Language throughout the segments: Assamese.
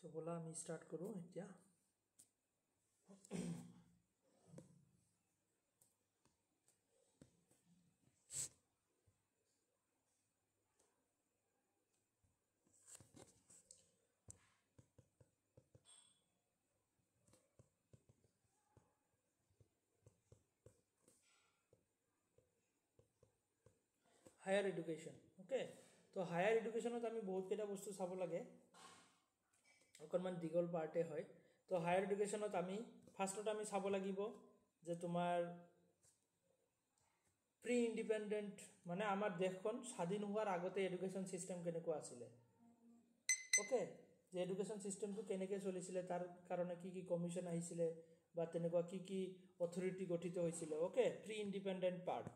তো বলা আমি স্টাৰ্ট কৰোঁ এতিয়া হায়াৰ এডুকেশ্যন ওকে তো হায়াৰ এডুকেশ্যনত আমি বহুত কেইটা বস্তু চাব লাগে অকণমান দীঘল পাৰ্টে হয় তো হায়াৰ এডুকেশ্যনত আমি ফাৰ্ষ্টত আমি চাব লাগিব যে তোমাৰ প্ৰি ইণ্ডিপেণ্ডেণ্ট মানে আমাৰ দেশখন স্বাধীন হোৱাৰ আগতে এডুকেশ্যন ছিষ্টেম কেনেকুৱা আছিলে ওকে যে এডুকেশ্যন ছিষ্টেমটো কেনেকৈ চলিছিলে তাৰ কাৰণে কি কি কমিশ্যন আহিছিলে বা তেনেকুৱা কি কি অথৰিটি গঠিত হৈছিলে ওকে প্ৰি ইণ্ডিপেণ্ডেণ্ট পাৰ্ট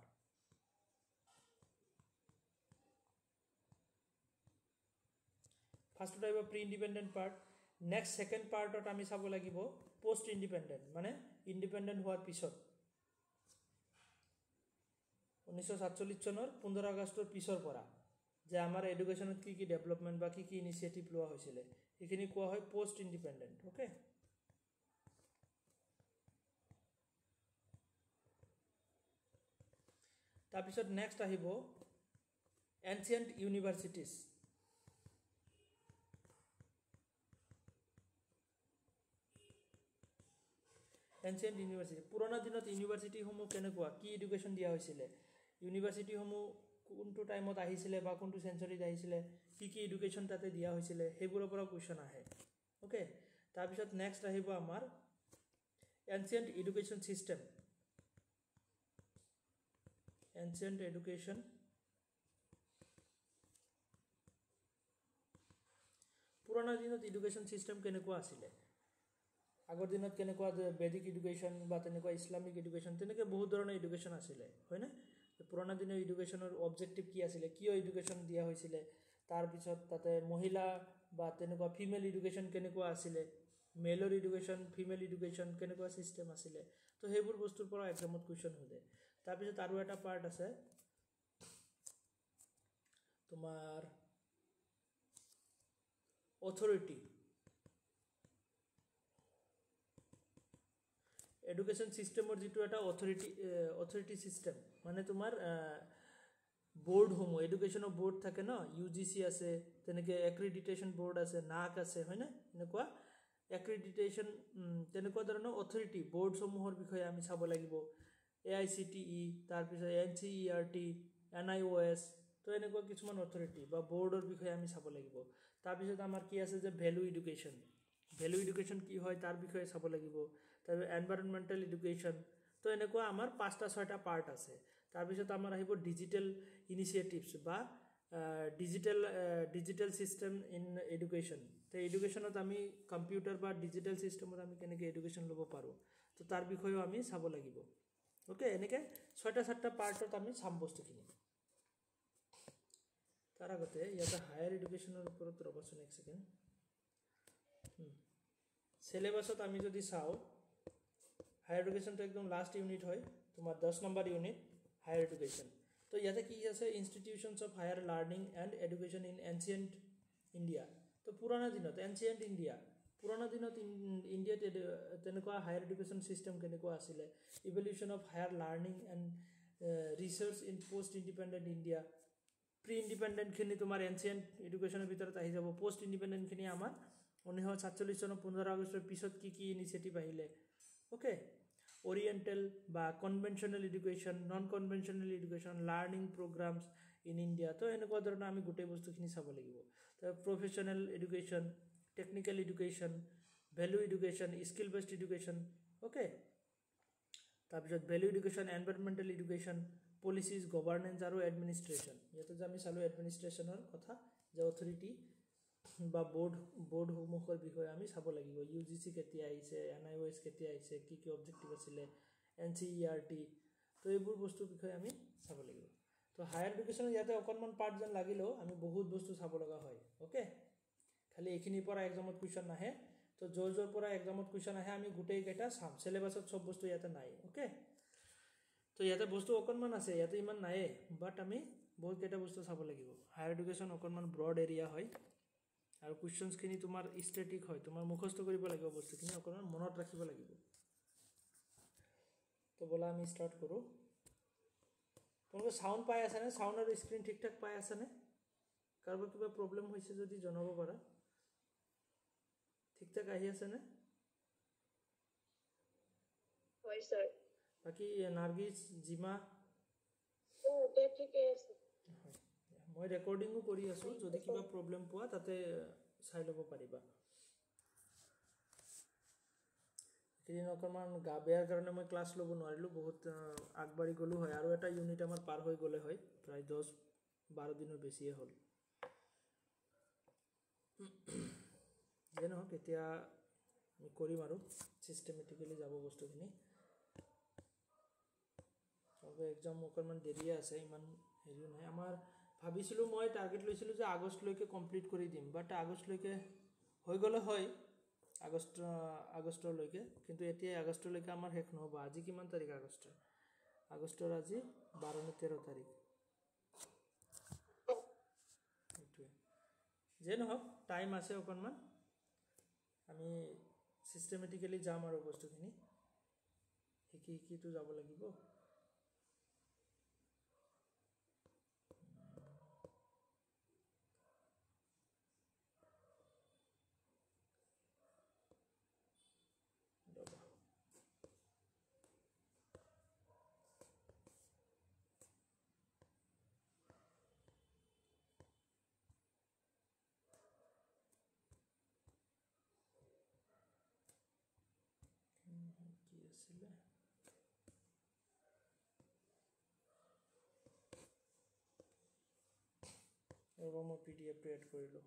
ফাৰ্ষ্টত আহিব pre independent part next second পাৰ্টত আমি চাব লাগিব পষ্ট ইণ্ডিপেণ্ডেণ্ট মানে ইণ্ডিপেণ্ডেণ্ট হোৱাৰ পিছত 1947 চনৰ 15 আগষ্টৰ পিছৰ পৰা যে আমাৰ এডুকেশ্যনত কি কি ডেভেলপমেণ্ট বা কি কি ইনিচিয়েটিভ লোৱা হৈছিলে এইখিনি কোৱা হয় পষ্ট ইণ্ডিপেণ্ডেণ্ট ওকে তাৰপিছত নেক্সট আহিব এনচিয়েণ্ট ইউনিভাৰ্চিটিজ এনচিয়েণ্ট ইউনিভাৰ্চিটি পুৰণা দিনত ইউনিভাৰ্চিটিসমূহ কেনেকুৱা কি এডুকেশ্যন দিয়া হৈছিলে ইউনিভাৰ্চিটিসমূহ কোনটো টাইমত আহিছিলে বা কোনটো চেঞ্চুৰীত আহিছিলে কি কি এডুকেশ্যন তাতে দিয়া হৈছিলে সেইবোৰৰ পৰা কুৱেশ্যন আহে ওকে তাৰপিছত নেক্সট আহিব আমাৰ ancient education system ancient education পুৰণা দিনত এডুকেশ্যন ছিষ্টেম কেনেকুৱা আছিলে আগৰ দিনত কেনেকুৱা বেদিক এডুকেশ্যন বা তেনেকুৱা ইছলামিক এডুকেশ্যন তেনেকৈ বহুত ধৰণৰ এডুকেশ্যন আছিলে হয়নে পুৰণা দিনৰ এডুকেশ্যনৰ অবজেক্টিভ কি আছিলে কিয় এডুকেশ্যন দিয়া হৈছিলে তাৰপিছত তাতে মহিলা বা তেনেকুৱা ফিমেল এডুকেশ্যন কেনেকুৱা আছিলে মেলৰ এডুকেশ্যন ফিমেল এডুকেশ্যন কেনেকুৱা ছিষ্টেম আছিলে তো সেইবোৰ বস্তুৰ পৰা এক্সামত কুৱেশ্যন সোধে তাৰপিছত আৰু এটা পাৰ্ট আছে তোমাৰ অথৰিটি এডুকেশ্যন ছিষ্টেমৰ যিটো এটা অথৰিটি ছিষ্টেম মানে তোমাৰ বোৰ্ডসমূহ এডুকেশ্যনৰ বোৰ্ড থাকে ন UGC আছে তেনেকৈ এক্ৰিডিটেশ্যন বোৰ্ড আছে NAAC আছে হয়নে এনেকুৱা এক্ৰিডিটেশ্যন তেনেকুৱা ধৰণৰ অথৰিটি বোৰ্ডসমূহৰ বিষয়ে আমি চাব লাগিব AICTE তাৰপিছত NCERT NIOS তো এনেকুৱা কিছুমান অথৰিটি বা বোৰ্ডৰ বিষয়ে আমি চাব লাগিব তাৰপিছত আমাৰ কি আছে যে ভেলু এডুকেশ্যন কি হয় তাৰ বিষয়ে চাব লাগিব তাৰপিছত এনভাইৰনমেণ্টেল এডুকেশ্যন তো এনেকুৱা আমাৰ 5টা 6টা পাৰ্ট আছে তাৰপিছত আমাৰ আহিব ডিজিটেল ইনিচিয়েটিভছ বা ডিজিটেল ছিষ্টেম ইন এডুকেশ্যন তো এডুকেশ্যনত আমি কম্পিউটাৰ বা ডিজিটেল ছিষ্টেমত আমি কেনেকৈ এডুকেশ্যন ল'ব পাৰোঁ তো তাৰ বিষয়েও আমি চাব লাগিব ওকে এনেকৈ 6টা 7টা পাৰ্টত আমি চাম বস্তুখিনি তাৰ আগতে ইয়াতে হায়াৰ এডুকেশ্যনৰ ওপৰত ৰ'বচোন এক ছেকেণ্ড সিলেবাসত আমি যদি চাও হায়াৰ এডুকেশ্যন তো একদম লাষ্ট ইউনিট হয় তোমাৰ 10 নম্বৰ ইউনিট হায়াৰ এডুকেশ্যন তো ইয়াতে কি আছে institutions of higher learning and education in ancient India তো পুৰণা দিনত এনচিয়েণ্ট ইণ্ডিয়া পুৰণা দিনত ইণ্ডিয়াত তেনেকুৱা হায়াৰ এডুকেশ্যন ছিষ্টেম কেনেকুৱা আছিলে evolution of higher learning and research in post independent India pre ইণ্ডিপেণ্ডেণ্টখিনি তোমাৰ এনচিয়েণ্ট এডুকেশ্যনৰ ভিতৰত আহি যাব পোষ্ট ইণ্ডিপেণ্ডেণ্টখিনি আমাৰ 1947 চনৰ 15 আগষ্টৰ পিছত কি কি ইনিচিয়েটিভ আহিলে ওকে ওৰিয়েণ্টেল বা conventional education non conventional education learning programmes in India তো এনেকুৱা ধৰণৰ আমি গোটেই বস্তুখিনি চাব লাগিব তো professional education technical education value education skill based education okay তাৰপিছত value education environmental education policies governance আৰু এডমিনিষ্ট্ৰেশ্যন ইয়াতে যে আমি চালোঁ এডমিনিষ্ট্ৰেশ্যনৰ কথা যে অথৰিটি বা বোৰ্ডসমূহৰ বিষয়ে আমি চাব লাগিব UGC কেতিয়া আহিছে NIOS কেতিয়া আহিছে কি কি অবজেক্টিভ আছিলে NCERT তো এইবোৰ বস্তুৰ বিষয়ে আমি চাব লাগিব তো হায়াৰ এডুকেশ্যনৰ ইয়াতে অকণমান পাৰ্ট যেন লাগিলেও আমি বহুত বস্তু চাব লগা হয় ওকে খালি এইখিনিৰ পৰা এক্সামত কুৱেশ্যন নাহে তো য'ৰ পৰা এক্সামত কুৱেশ্যন আহে আমি গোটেইকেইটা চাম চিলেবাছত চব বস্তু ইয়াতে নাই ওকে তো ইয়াতে বস্তু অকণমান আছে ইয়াতে ইমান নায়ে বাট আমি বহুত কেইটা বস্তু চাব লাগিব হায়াৰ এডুকেশ্যন অকণমান ব্ৰড এৰিয়া হয় আৰু কুৱেশ্যনছখিনি তোমাৰ ষ্টেটিক হয়, তোমাৰ মুখস্থ কৰিব লাগিব বস্তুখিনি, অকণমান মনত ৰাখিব লাগিব। তো ব'লা আমি ষ্টাৰ্ট কৰোঁ। তোমালোকে চাউণ্ড পাই আছেনে? চাউণ্ড আৰু স্ক্ৰীণ ঠিক ঠাক পাই আছেনে? কাৰোবাৰ কিবা প্ৰব্লেম হৈছে যদি জনাব পাৰা। ঠিক ঠাক আহি আছেনে? হয় স্যাৰ। বাকী নাৰ্গিছ, জিমা? ঠিকে আছে। মই ৰেকৰ্ডিঙো কৰি আছোঁ, যদি কিবা প্ৰব্লেম পোৱা তাতে চাই ল'ব পাৰিবা। এইকেইদিন অকণমান গা বেয়াৰ কাৰণে মই ক্লাছ ল'ব নোৱাৰিলোঁ, বহুত আগবাঢ়ি গ'লোঁ হয়, আৰু এটা ইউনিট আমাৰ পাৰ হৈ গ'লে হয়, প্ৰায় 10-12 দিনৰ বেছিয়ে হ'ল। যে নহওক, এতিয়া আমি কৰিম আৰু ছিষ্টেমেটিকেলি যাব বস্তুখিনি। আৰু এক্সাম অকণমান দেৰিয়ে আছে, ইমান হেৰিও নাই। আমাৰ ভাবিছিলোঁ, মই টাৰ্গেট লৈছিলোঁ যে আগষ্টলৈকে কমপ্লিট কৰি দিম, বাট আগষ্টলৈকে হৈ গ'লে হয়, আগষ্টলৈকে, কিন্তু এতিয়া আগষ্টলৈকে আমাৰ শেষ নহ'ব। আজি কিমান তাৰিখ আগষ্টৰ? আগষ্টৰ আজি 12 নে 13 তাৰিখ। সেইটোৱে, যে নহওক টাইম আছে অকণমান, আমি ছিষ্টেমেটিকেলি যাম আৰু বস্তুখিনি শিকিতো যাব লাগিব। কি আছিলে? ৰ'বা, মই PDF টো এড কৰিলোঁ।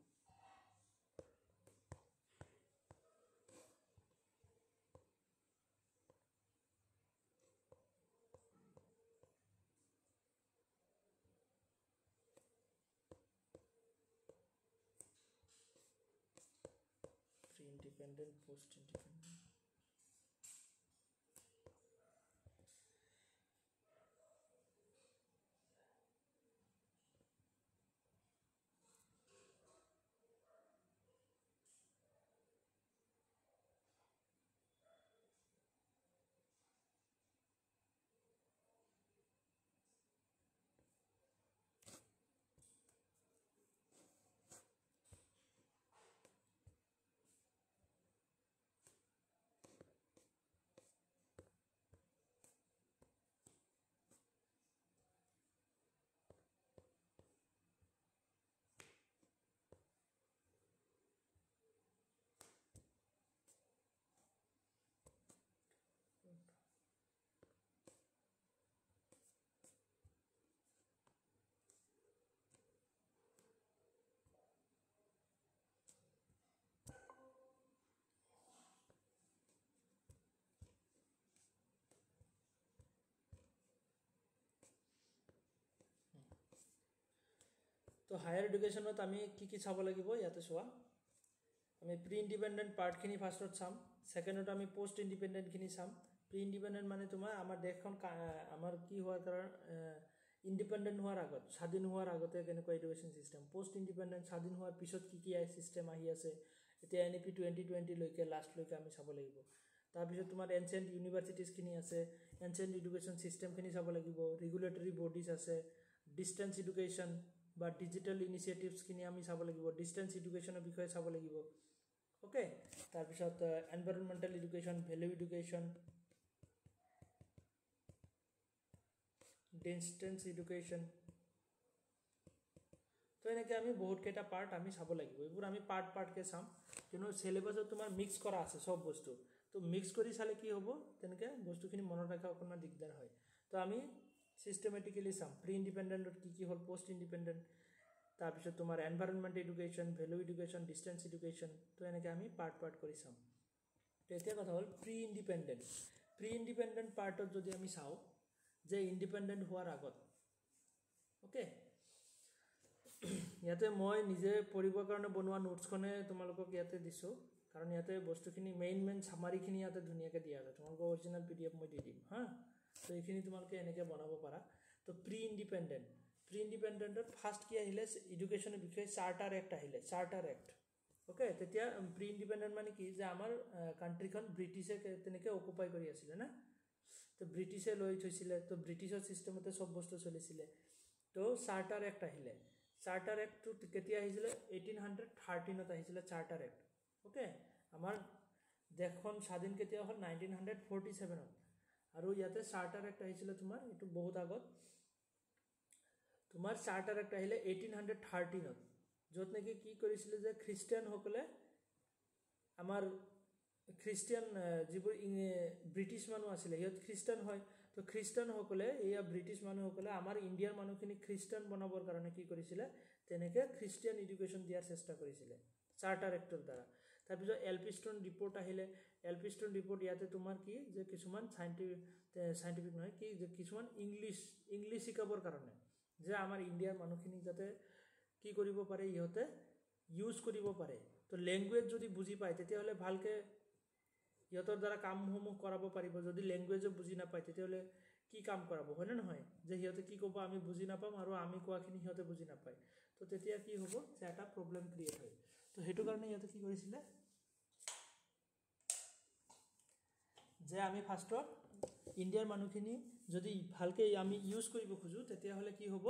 Pre independent, post independent. তো হায়াৰ এডুকেশ্যনত আমি কি চাব লাগিব ইয়াতে চোৱা। আমি প্ৰি ইণ্ডিপেণ্ডেণ্ট পাৰ্টখিনি ফাৰ্ষ্টত চাম, ছেকেণ্ডত আমি পষ্ট ইণ্ডিপেণ্ডেণ্টখিনি চাম। প্ৰি ইণ্ডিপেণ্ডেণ্ট মানে তোমাৰ আমাৰ দেশখন আমাৰ কি হোৱাৰ কাৰণ ইণ্ডিপেণ্ডেণ্ট হোৱাৰ আগত, স্বাধীন হোৱাৰ আগতে কেনেকুৱা এডুকেশ্যন ছিষ্টেম। পষ্ট ইণ্ডিপেণ্ডেণ্ট স্বাধীন হোৱাৰ পিছত কি ছিষ্টেম আহি আছে, এতিয়া NEP 2020লৈকে লাষ্টলৈকে আমি চাব লাগিব। তাৰপিছত তোমাৰ এনচিয়েণ্ট ইউনিভাৰ্চিটিছখিনি আছে, এনচিয়েণ্ট এডুকেশ্যন ছিষ্টেমখিনি চাব লাগিব, ৰেগুলেটৰী বডিজ আছে, ডিষ্টেঞ্চ এডুকেশ্যন বা ডিজিটেল ইনিচিয়েটিভছখিনি আমি চাব লাগিব, ডিষ্টেঞ্চ এডুকেশ্যনৰ বিষয়ে চাব লাগিব। অ'কে, তাৰপিছত environmental education, value education, distance education. তো এনেকৈ আমি বহুতকেইটা পাৰ্ট আমি চাব লাগিব, এইবোৰ আমি পাৰ্টকৈ চাম, কিন্তু চিলেবাছত তোমাৰ মিক্স কৰা আছে চব বস্তু। তো মিক্স কৰি চালে কি হ'ব, তেনেকৈ বস্তুখিনি মনত ৰখা অকণমান দিগদাৰ হয়। তো আমি চিষ্টেমেটিকেলি চাম প্ৰি ইণ্ডিপেণ্ডেণ্টত কি হ'ল, পষ্ট ইণ্ডিপেণ্ডেণ্ট, তাৰপিছত তোমাৰ environment education, value education, distance education. তো এনেকৈ আমি পাৰ্ট কৰি চাম। তো এতিয়া কথা হ'ল প্ৰি ইণ্ডিপেণ্ডেণ্ট। প্ৰি ইণ্ডিপেণ্ডেণ্ট পাৰ্টত যদি আমি চাওঁ যে ইণ্ডিপেণ্ডেণ্ট হোৱাৰ আগত, অ'কে, ইয়াতে মই নিজে পঢ়িবৰ কাৰণে বনোৱা নোটছখনে তোমালোকক ইয়াতে দিছোঁ, কাৰণ ইয়াতে বস্তুখিনি মেইন চামাৰিখিনি ইয়াতে ধুনীয়াকৈ দিয়া আছে। তোমালোকৰ অৰিজিনেল PDF মই দি দিম হা। তো এইখিনি তোমালোকে এনেকৈ বনাব পাৰা। তো প্ৰি ইণ্ডিপেণ্ডেণ্টত ফাৰ্ষ্ট কি আহিলে, এডুকেশ্যনৰ বিষয়ে চাৰ্টাৰ এক্ট আহিলে, চাৰ্টাৰ এক্ট। ওকে তেতিয়া প্ৰি ইণ্ডিপেণ্ডেণ্ট মানে কি যে আমাৰ কাণ্ট্ৰিখন ব্ৰিটিছে তেনেকৈ অকুপাই কৰি আছিলে না তো ব্ৰিটিছে লৈ থৈছিলে তো ব্ৰিটিছৰ ছিষ্টেমতে চব বস্তু চলিছিলে তো চাৰ্টাৰ এক্ট আহিলে চাৰ্টাৰ এক্টটো কেতিয়া আহিছিলে 1813ত আহিছিলে চাৰ্টাৰ এক্ট ওকে আমাৰ দেশখন স্বাধীন কেতিয়া হ'ল 1947ত আৰু ইয়াতে চাৰ্টাৰ এক্ট আহিছিলে তোমাৰ এইটো বহুত আগত তোমাৰ চাৰ্টাৰ এক্ট আহিলে 1813ত য'ত নেকি কি কৰিছিলে যে খ্ৰীষ্টিয়ানসকলে আমাৰ খ্ৰীষ্টিয়ান যিবোৰ ব্ৰিটিছ মানুহ আছিলে সিহঁত খ্ৰীষ্টান হয় তো খ্ৰীষ্টানসকলে এয়া ব্ৰিটিছ মানুহসকলে আমাৰ ইণ্ডিয়াৰ মানুহখিনি খ্ৰীষ্টান বনাবৰ কাৰণে কি কৰিছিলে তেনেকৈ খ্ৰীষ্টিয়ান এডুকেশ্যন দিয়াৰ চেষ্টা কৰিছিলে চাৰ্টাৰ এক্টৰ দ্বাৰা তাৰপিছত এলপিষ্টন ৰিপৰ্ট আহিলে এলপিষ্টন ৰিপৰ্ট ইয়াতে তোমাৰ কি যে কিছুমান চাইণ্টিফিক নহয় কি যে কিছুমান ইংলিছ শিকাবৰ কাৰণে যে আমাৰ ইণ্ডিয়াৰ মানুহখিনি যাতে কি কৰিব পাৰে ইহঁতে ইউজ কৰিব পাৰে তো লেংগুৱেজ যদি বুজি পায় তেতিয়াহ'লে ভালকৈ ইহঁতৰ দ্বাৰা কামসমূহ কৰাব পাৰিব যদি লেংগুৱেজো বুজি নাপায় তেতিয়াহ'লে কি কাম কৰাব হয়নে নহয় যে সিহঁতে কি ক'ব আমি বুজি নাপাম আৰু আমি কোৱাখিনি সিহঁতে বুজি নাপায় তো তেতিয়া কি হ'ব যে এটা প্ৰব্লেম ক্ৰিয়েট হয় তো সেইটো কাৰণে ইহঁতে কি কৰিছিলে যে আমি ফাৰ্ষ্টত ইণ্ডিয়াৰ মানুহখিনি যদি ভালকৈ আমি ইউজ কৰিব খোজোঁ তেতিয়াহ'লে কি হ'ব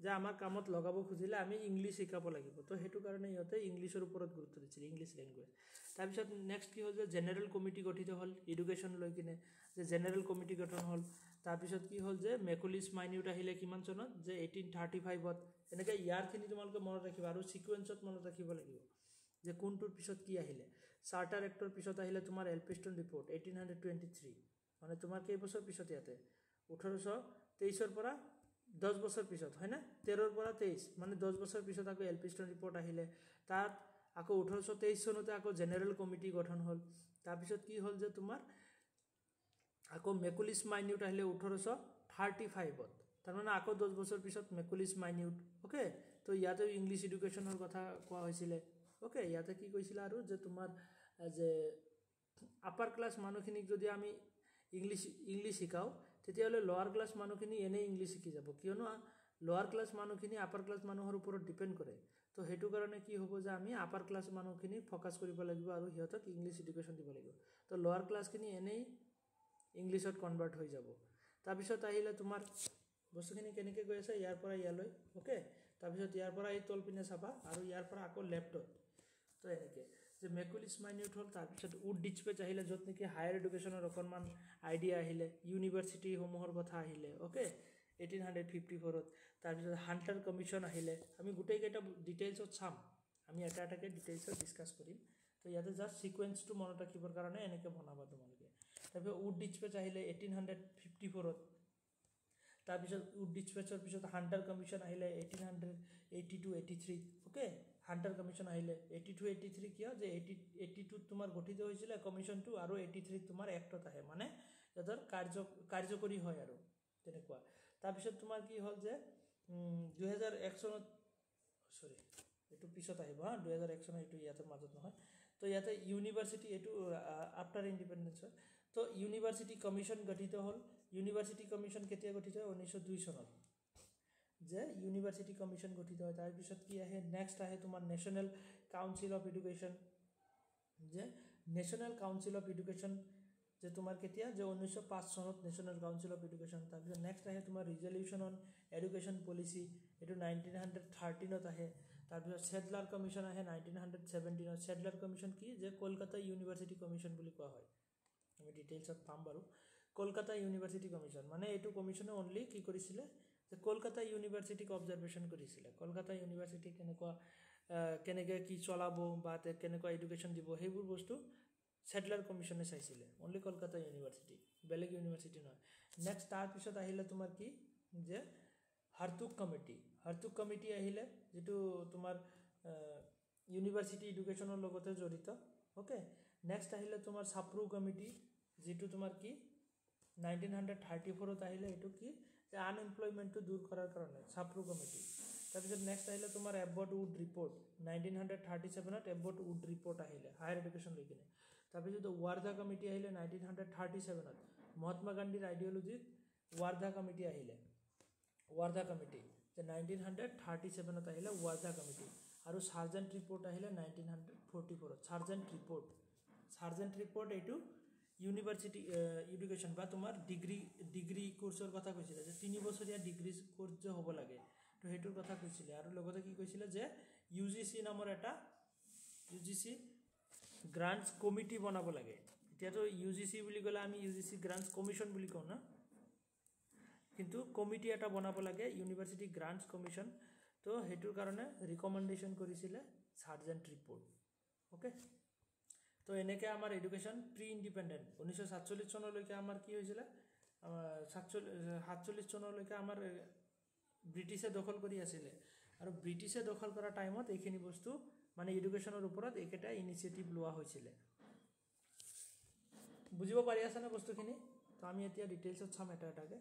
যে আমাৰ কামত লগাব খুজিলে আমি ইংলিছ শিকাব লাগিব তো সেইটো কাৰণে ইহঁতে ইংলিছৰ ওপৰত গুৰুত্ব দিছিলে ইংলিছ লেংগুৱেজ তাৰপিছত নেক্সট কি হ'ল যে জেনেৰেল কমিটি গঠিত হ'ল এডুকেশ্যন লৈ কিনে যে জেনেৰেল কমিটি গঠন হ'ল তাৰপিছত কি হ'ল যে মেকলিছ মাইনিউট আহিলে কিমান চনত যে 1835ত এনেকৈ ইয়াৰখিনি তোমালোকে মনত ৰাখিবা আৰু ছিকুৱেঞ্চত মনত ৰাখিব লাগিব যে কোনটোৰ পিছত কি আহিলে চাৰ্টাৰ এক্টৰ পিছত আহিলে তোমাৰ এলপিষ্টন ৰিপৰ্ট 1823 মানে তোমাৰ কেইবছৰ পিছত ইয়াতে 1823ৰ পৰা 10 বছৰ পিছত হয় না 13ৰ পৰা 23 মানে 10 বছৰ পিছত আকৌ এলপিষ্টন ৰিপৰ্ট আহিলে তাত আকৌ 1823 চনতে আকৌ জেনেৰেল কমিটি গঠন হ'ল তাৰপিছত কি হ'ল যে তোমাৰ আকৌ মেকলিছ মাইনিউট আহিলে 1835ত তাৰমানে আকৌ 10 বছৰ পিছত মেকলিছ মাইনিউট ওকে তো ইয়াতে ইংলিছ এডুকেশ্যনৰ কথা কোৱা হৈছিলে ওকে ইয়াতে কি কৈছিলে আৰু যে তোমাৰ যে আপাৰ ক্লাছ মানুহখিনিক যদি আমি ইংলিছ শিকাওঁ তেতিয়াহ'লে লোৱাৰ ক্লাছ মানুহখিনি এনেই ইংলিছ শিকি যাব কিয়নো লোৱাৰ ক্লাছ মানুহখিনি আপাৰ ক্লাছ মানুহৰ ওপৰত ডিপেণ্ড কৰে তো সেইটো কাৰণে কি হ'ব যে আমি আপাৰ ক্লাছ মানুহখিনি ফ'কাছ কৰিব লাগিব আৰু সিহঁতক ইংলিছ এডুকেশ্যন দিব লাগিব তো লোৱাৰ ক্লাছখিনি এনেই ইংলিছত কনভাৰ্ট হৈ যাব তাৰপিছত আহিলে তোমাৰ বস্তুখিনি কেনেকৈ গৈ আছে ইয়াৰ পৰা ইয়ালৈ ওকে তাৰপিছত ইয়াৰ পৰা এই তল পিনে চাবা আৰু ইয়াৰ পৰা আকৌ লেফ্টত তো এনেকৈ যে মেকলিছ মাইনিউট হ'ল তাৰপিছত উড ডিচপেচ আহিলে য'ত নেকি হায়াৰ এডুকেশ্যনৰ অকণমান আইডিয়া আহিলে ইউনিভাৰ্চিটিসমূহৰ কথা আহিলে ওকে 1854ত তাৰপিছত হাণ্টাৰ কমিশ্যন আহিলে আমি গোটেইকেইটা ডিটেইলছত চাম আমি এটা এটাকৈ ডিটেইলছত ডিছকাছ কৰিম তো ইয়াতে জাষ্ট ছিকুৱেঞ্চটো মনত ৰাখিবৰ কাৰণে এনেকৈ বনাবা তোমালোকে তাৰপিছত উড ডিচপেচ আহিলে 1854ত তাৰপিছত উড ডিচপেচৰ পিছত হাণ্টাৰ কমিশ্যন আহিলে 1882-83 ওকে হাণ্টাৰ কমিশ্যন আহিলে 82-83 কিয় যে 82ত তোমাৰ গঠিত হৈছিলে কমিশ্যনটো আৰু 83ত তোমাৰ এক্টত আহে মানে সিহঁতৰ কাৰ্যকৰী হয় আৰু তেনেকুৱা তাৰপিছত তোমাৰ কি হ'ল যে 2001 চনত সৰি এইটো পিছত আহিব হা 2001 চনত এইটো ইয়াতে মাজত নহয় তো ইয়াতে ইউনিভাৰ্চিটি এইটো আফটাৰ ইণ্ডিপেণ্ডেঞ্চৰ তো ইউনিভাৰ্চিটি কমিশ্যন গঠিত হ'ল ইউনিভাৰ্চিটি কমিশ্যন কেতিয়া গঠিত হয় 1902 চনত যে ইউনিভাৰ্চিটি কমিশ্যন গঠিত হয় তাৰপিছত কি আহে নেক্সট আহে তোমাৰ নেশ্যনেল কাউন্সিল অফ এডুকেশ্যন যে নেশ্যনেল কাউন্সিল অফ এডুকেশ্যন যে তোমাৰ কেতিয়া যে 1905 চনত নেশ্যনেল কাউন্সিল অফ এডুকেশ্যন তাৰপিছত নেক্সট আহে তোমাৰ ৰিজলিউশ্যন অন এডুকেশ্যন পলিচি এইটো 1913ত আহে তাৰপিছত ছেডলাৰ কমিশ্যন আহে 1917ত ছেডলাৰ কমিশ্যন কি যে কলকাতা ইউনিভাৰ্চিটি কমিশ্যন বুলি কোৱা হয় আমি ডিটেইলছত পাম বাৰু কলকাতা ইউনিভাৰ্চিটি কমিশ্যন মানে এইটো কমিশ্যনে অনলি কি কৰিছিলে যে কলকাতা ইউনিভাৰ্চিটিক অবজাৰভেশ্যন কৰিছিলে কলকাতা ইউনিভাৰ্চিটি কেনেকৈ কি চলাব বা কেনেকুৱা এডুকেশ্যন দিব সেইবোৰ বস্তু ছেডলাৰ কমিশ্যনে চাইছিলে অনলি কলকাতা ইউনিভাৰ্চিটি বেলেগ ইউনিভাৰ্চিটি নহয় নেক্সট তাৰপিছত আহিলে তোমাৰ কি যে হাৰ্টুগ কমিটি আহিলে যিটো তোমাৰ ইউনিভাৰ্চিটি এডুকেশ্যনৰ লগতে জড়িত ওকে নেক্সট আহিলে তোমাৰ ছাপ্ৰু কমিটি যিটো তোমাৰ কি 1934ত আহিলে এইটো কি যে আনএমপ্লয়মেণ্টটো দূৰ কৰাৰ কাৰণে ছাপ্ৰু কমিটি তাৰপিছত নেক্সট আহিলে তোমাৰ এবট উড ৰিপৰ্ট 1937ত এবট উড ৰিপৰ্ট আহিলে হায়াৰ এডুকেশ্যন লৈ কিনে তাৰপিছত ৱাৰ্ধা কমিটি আহিলে 1937ত মহাত্মা গান্ধীৰ আইডিঅলজিত ৱাৰ্ধা কমিটি আহিলে ৱাৰ্ধা কমিটি যে 1937ত আহিলে ৱাৰ্ধা কমিটি আৰু সাৰ্জেন্ট ৰিপৰ্ট আহিলে 1944 সাৰ্জেন্ট ৰিপৰ্ট এইটো ইউনিভাৰ্চিটি এডুকেশ্যন বা তোমাৰ ডিগ্ৰী কোৰ্সৰ কথা কৈছিলে যে 3 বছৰীয়া ডিগ্ৰী কোৰ্স যে হ'ব লাগে তো হেতুৰ কথা কৈছিলে আৰু লগতে কি কৈছিলে যে ইউজিসি নামৰ এটা ইউজিসি গ্ৰান্টস কমিটি বনাব লাগে এতিয়াতো ইউজিসি বুলি গলে আমি ইউজিসি গ্ৰান্টস কমিশন বুলি কওঁ না কিন্তু কমিটি এটা বনাব লাগে ইউনিভাৰ্চিটি গ্ৰান্টস কমিশন তো হেতুৰ কাৰণে ৰিকমেন্ডেশন কৰিছিলে সাৰ্জেন্ট ৰিপৰ্ট ওকে তো এনেকে আমাৰ এডুকেশ্যন প্ৰি ইন্ডিপেন্ডেন্ট 1947 চনলৈকে আমাৰ কি হৈছিল 47 চনলৈকে আমাৰ ব্ৰিটিছে দখল কৰি আছিল আৰু ব্ৰিটিছে দখল কৰা টাইমত এইখিনি বস্তু মানে এডুকেশ্যনৰ ওপৰত একটা ইনিচিয়েটিভ লোৱা হৈছিল বুজিব পাৰি আছে না বস্তুখিনি তো আমি এতিয়া ডিটেইলছত চাম এটা এটাকে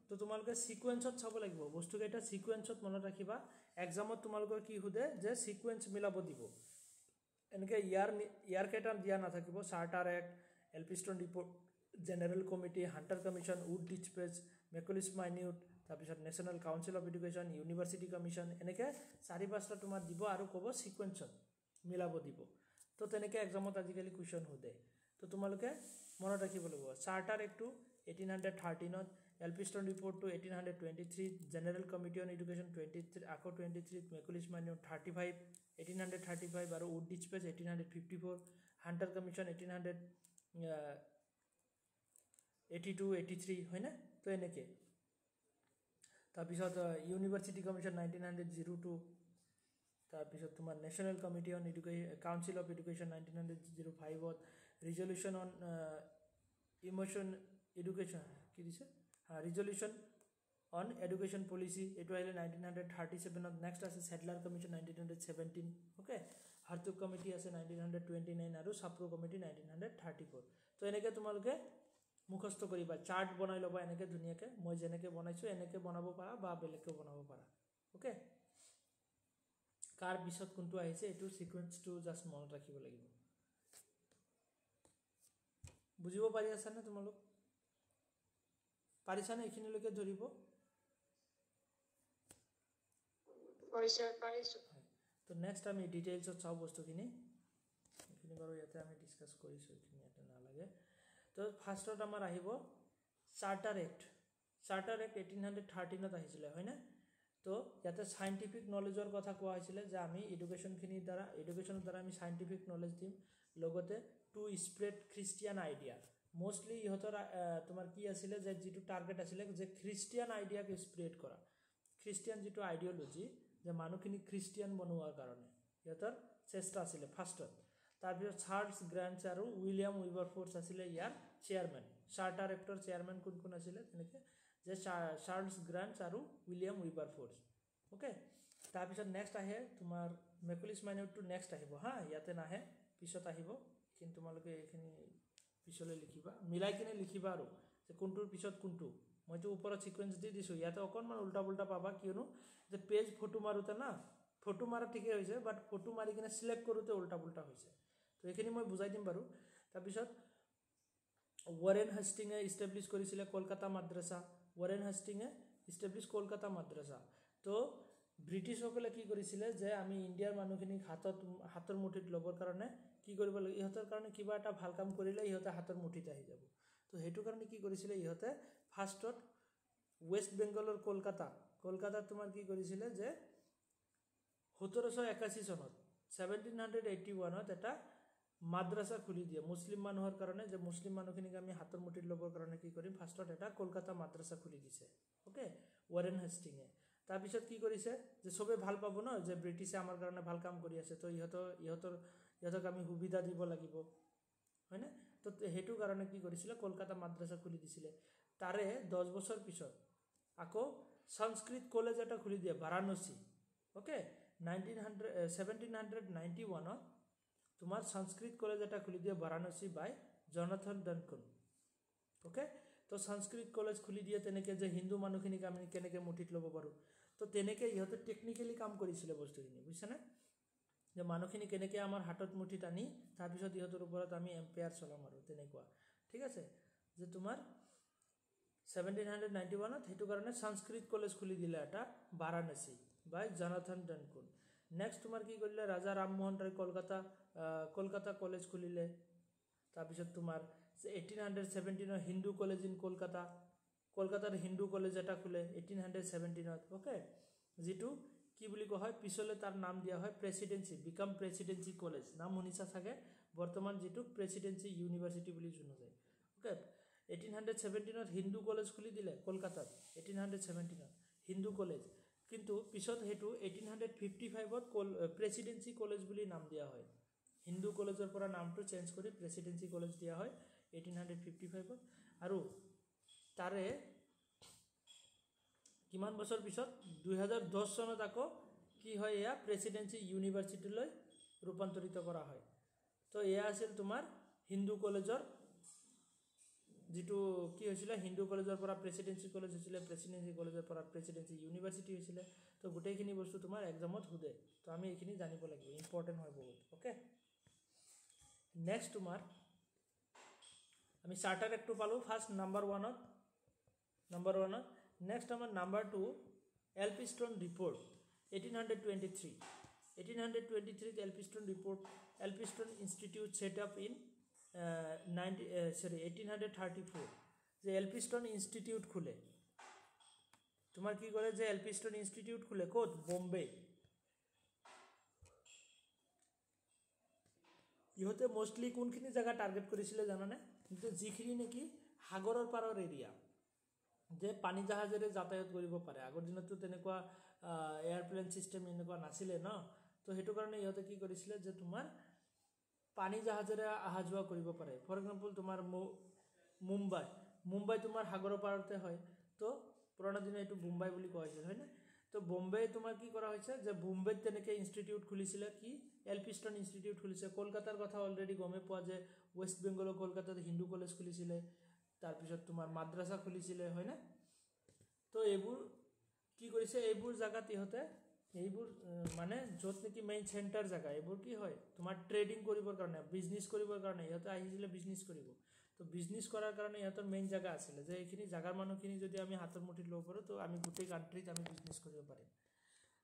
তো তোমালোকে সিকোয়েন্সত চাব লাগিব বস্তু কেইটা সিকোয়েন্সত মনত ৰাখিবা এক্সামত তোমালোকৰ কি हुदे যে সিকোয়েন্স মিলাব দিব এনেকে ইয়াৰ কেটা দিয়া না থাকিব charter act Elphinstone report general committee Hunter commission Wood despatch Macaulay's minute তাৰপিছত national council of education university commission এনেকে 4-5টা তোমাৰ দিব আৰু ক'ব সিকোয়েন্সত মিলাব দিব তো তেনেকে এক্সামত আজিকালি কোৱেশ্চন हुदे তো তোমালোকে মনত ৰাখিব লাগিব চাৰ্টাৰ এক্ট 1813 ত Elphinstone report to 1823 general committee on education 23 আকো 23 মেকলিস মাইনিউট 35 1835 আৰু উড ডিচপেচ 1854 হান্টাৰ কমিশন 1882 83 হয় না তো এনেকে তাৰপিছত ইউনিভাৰ্চিটি কমিশন 1902 তাৰপিছত তোমাৰ national committee on education council of education 1905 ত ৰিজল্যুশন অন ইমোশন এডুকেশ্যন কি দিছে ৰিজল্যুশন অন এডুকেশ্যন পলিসি এটো আহিলে 1937 ত নেক্সট আছে সেটলাৰ কমিশন 1917 ওকে হাৰ্টুগ কমিটি আছে 1929 আৰু সাপ্ৰো কমিটি 1934 তো এনেকে তোমালোকে মুখস্থ কৰিবা চাৰ্ট বনাই লবা এনেকে ধুনিয়াকে মই যেনেকে বনাইছো এনেকে বনাব পাৰা বা বেলেগকে বনাব পাৰা ওকে কাৰ পিছত কোনটো আহিছে এটো সিকোয়েন্সটো জাস্ট মনত ৰাখিব লাগিব বুজিব পাৰি আছে না তোমালোক পাৰিছানে এখিনিলৈকে ধৰিব পাৰিছো তো নেক্সট আমি ডিটেইলছত চাও বস্তুখিনি এখিনি বাৰু ইয়াতে আমি ডিসকাস কৰিছো এখিনি এটা না লাগে তো ফাৰ্স্টত আমাৰ আহিব চাৰ্টাৰ এক্ট 1813 ত আহিছিল হয় না তো ইয়াতে সাইন্টিফিক নলেজৰ কথা কোৱা হৈছিল যে আমি এডুকেশ্যনৰ দ্বাৰা আমি সাইন্টিফিক নলেজ দিম লগতে to spread Christian idea mostly ইহতৰ তোমাৰ কি আছিল যে যেটো টাৰ্গেট আছিল যে খ্ৰীষ্টিয়ান আইডিয়াক স্প্ৰেড কৰা খ্ৰীষ্টিয়ান যেটো আইডিয়োলজি যে মানুহখিনি খ্ৰীষ্টিয়ান বনোৱাৰ কাৰণে ইহতৰ চেষ্টা আছিল ফাৰ্স্টত তাৰপিছত চাৰ্লছ গ্ৰান্টছ আৰু উইলিয়াম উইবাৰফোৰ্স আছিল ইয়াৰ চেয়াৰম্যান চাৰ্টাৰ এক্টৰ চেয়াৰম্যান কোন আছিল তেনেকে যে চাৰ্লছ গ্ৰান্টছ আৰু উইলিয়াম উইবাৰফোৰ্স ওকে তাৰপিছত নেক্সট আহে তোমাৰ মেকলিস মাইনিউটটো নেক্সট আহিব হা ইয়াতে নাহে পিছত আহিব কিন্তু তোমালোকে এখিনি পিছলৈ লিখিবা মিলাই কিনে লিখিবা আৰু যে কোনটোৰ পিছত কোনটো মইতো ওপৰত সিকোয়েন্স দি দিছো ইয়াতে অকনমান উল্টা পুল্টা পাবা কিয়নো যে পেজ ফটো মাৰুতে না ফটো মাৰা ঠিকই হৈছে বাট ফটো মাৰি কিনে সিলেক্ট কৰোতে উল্টা পুল্টা হৈছে তো এখিনি মই বুজাই দিম বাৰু তাৰপিছত ওয়াৰেন হাস্টিংয়ে এস্টাবলিশ কৰিছিল কলকাতা মাদ্ৰাসা ওয়াৰেন হাস্টিংয়ে এস্টাবলিশ কলকাতা মাদ্ৰাসা তো ব্ৰিটিছ সকলে কি কৰিছিল যে আমি ইণ্ডিয়াৰ মানুহখিনি হাতৰ মুঠিত লবৰ কাৰণে কি কৰিব লাগে ইহতৰ কাৰণে কিবা এটা ভাল কাম কৰিলে ইহতে হাতৰ মুঠিত আহি যাব তো হেতু কাৰণে কি কৰিছিল ইহতে ফাৰ্স্টত ওয়েস্ট বেঙ্গলৰ কলকাতা তোমাৰ কি কৰিছিল যে 1781 চনত 1781 ত এটা মাদ্ৰাসা খুলি দিয়ে মুসলিম মানুহৰ কাৰণে যে মুসলিম মানুহখিনিক আমি হাতৰ মুঠিত লবৰ কাৰণে কি কৰিম ফাৰ্স্টত এটা কলকাতা মাদ্ৰাসা খুলি দিছে ওকে ওয়াৰেন হাস্টিংয়ে তাৰ পিছত কি কৰিছে যে সবে ভাল পাব ন যে ব্ৰিটিছে আমাৰ কাৰণে ভাল কাম কৰি আছে তো ইহতক আমি সুবিধা দিব লাগিব হয় না তো হেতু কাৰণে কি কৰিছিল কলকাতা মাদ্ৰাসা খুলি দিছিল তাৰে 10 বছৰ পিছত আকৌ সংস্কৃত কলেজ এটা খুলি দিয়ে বাৰাণসী ওকে 1791 ত তোমাৰ সংস্কৃত কলেজ এটা খুলি দিয়ে বাৰাণসী বাই জনাথন ডানকন ওকে তো সংস্কৃত কলেজ খুলি দিয়ে তেনেকে যে হিন্দু মানুহখিনিক আমি কেনেকে মুঠিত লব পাৰো তো তেনেকে ইহতে টেকনিক্যালি কাম কৰিছিল বস্তুখিনি বুজিছানে যে মানুহখিনি কেনেকে আমাৰ হাতত মুঠিত আনি তাৰ পিছত ইহতৰ ওপৰত আমি এম্পায়াৰ চলাম আৰু তেনেকুৱা ঠিক আছে যে তোমাৰ 1791 ত হেতু কাৰণে সংস্কৃত কলেজ খুলি দিলে এটা বাৰাণসী বাই জনাথন ডানকুন। নেক্সট তোমাৰ কি কৰিলে ৰাজা ৰামমোহন ৰায় কলকাতা কলেজ খুলিলে। তাৰপিছত তোমাৰ 1817 হিন্দু কলেজ ইন কলকাতাৰ হিন্দু কলেজ এটা খোলে 1817। অ'কে, যিটো কি বুলি কোৱা হয় পিছলৈ তাৰ নাম দিয়া হয় প্ৰেচিডেন্সি কলেজ। নাম শুনিছা চাগে, বৰ্তমান যিটো প্ৰেচিডেন্সি ইউনিভাৰ্চিটি বুলি জনা যায়। অ'কে, 1817 হিন্দু কলেজ খুলি দিলে কলকাতাত। 1817 হিন্দু কলেজ, কিন্তু পিছত সেইটো 1855 প্ৰেচিডেন্সি কলেজ বুলি নাম দিয়া হয়। হিন্দু কলেজৰ পৰা নামটো চেঞ্জ কৰি প্ৰেচিডেন্সি কলেজ দিয়া হয় 1855। আৰু তাৰে কিমান বছৰ পিছত 2010 চনত আকৌ কি হয় এয়া প্ৰেচিডেন্সি ইউনিভাৰ্চিটিলৈ ৰূপান্তৰিত কৰা হয়। তো এয়া আছিল তোমাৰ হিন্দু কলেজৰ যিটো কি হৈছিলে, হিন্দু কলেজৰ পৰা প্ৰেচিডেন্সি কলেজ হৈছিলে, প্ৰেচিডেন্সি কলেজৰ পৰা প্ৰেচিডেন্সি ইউনিভাৰ্চিটি হৈছিলে। তো গোটেইখিনি বস্তু তোমাৰ এক্সামত সোধে, তো আমি এইখিনি জানিব লাগিব, ইম্পৰ্টেণ্ট হয় বহুত। অ'কে, নেক্সট তোমাৰ আমি চাৰ্টাৰ এক্টটো পালোঁ ফাৰ্ষ্ট নাম্বাৰ ওৱানত। নেক্সট আমাৰ number 2 Elphinstone report 1823। 1823 Elphinstone report, Elphinstone institute set up in 1834। যে এলফিষ্টন ইনষ্টিটিউট খোলে, তোমাৰ কি কৰে যে এলফিষ্টন ইনষ্টিটিউট খোলে ক'ত, বম্বে। ইহঁতে মষ্টলি কোনখিনি জেগা টাৰ্গেট কৰিছিলে জানানে, কিন্তু যিখিনি নেকি সাগৰৰ পাৰৰ এৰিয়া, যে পানী জাহাজেৰে যাতায়াত কৰিব পাৰে। আগৰ দিনততো তেনেকুৱা এয়াৰপ্লেন ছিষ্টেম এনেকুৱা নাছিলে ন, তো সেইটো কাৰণে ইহঁতে কি কৰিছিলে যে তোমাৰ পানী জাহাজেৰে অহা যোৱা কৰিব পাৰে। ফৰ এক্সাম্পল তোমাৰ মুম্বাই তোমাৰ সাগৰৰ পাৰতে হয়, তো পুৰণা দিনত এইটো মুম্বাই বুলি কোৱা হৈছিল, হয়নে। তো বম্বে তোমাৰ কি কৰা হৈছে যে বম্বেত তেনেকৈ ইনষ্টিটিউট খুলিছিলে, কি এলফিষ্টন ইনষ্টিটিউট খুলিছে। কলকাতাৰ কথা অলৰেডি গমেই পোৱা যে ৱেষ্ট বেংগলৰ কলকাতাত হিন্দু কলেজ খুলিছিলে, তাৰপিছত তোমাৰ মাদ্ৰাছা খুলিছিলে, হয়নে। তো এইবোৰ কি কৰিছে, এইবোৰ জেগাত ইহঁতে এইবোৰ মানে য'ত নেকি মেইন চেণ্টাৰ জেগা, এইবোৰ কি হয় তোমাৰ ট্ৰেডিং কৰিবৰ কাৰণে, বিজনেছ কৰিবৰ কাৰণে ইহঁতে আহিছিলে বিজনেছ কৰিব। তো বিজনেছ কৰাৰ কাৰণে ইহঁতৰ মেইন জেগা আছিলে যে এইখিনি জেগাৰ মানুহখিনি যদি আমি হাতৰ মুঠিত ল'ব পাৰোঁ, তো আমি গোটেই কাণ্ট্ৰিত আমি বিজনেছ কৰিব পাৰিম।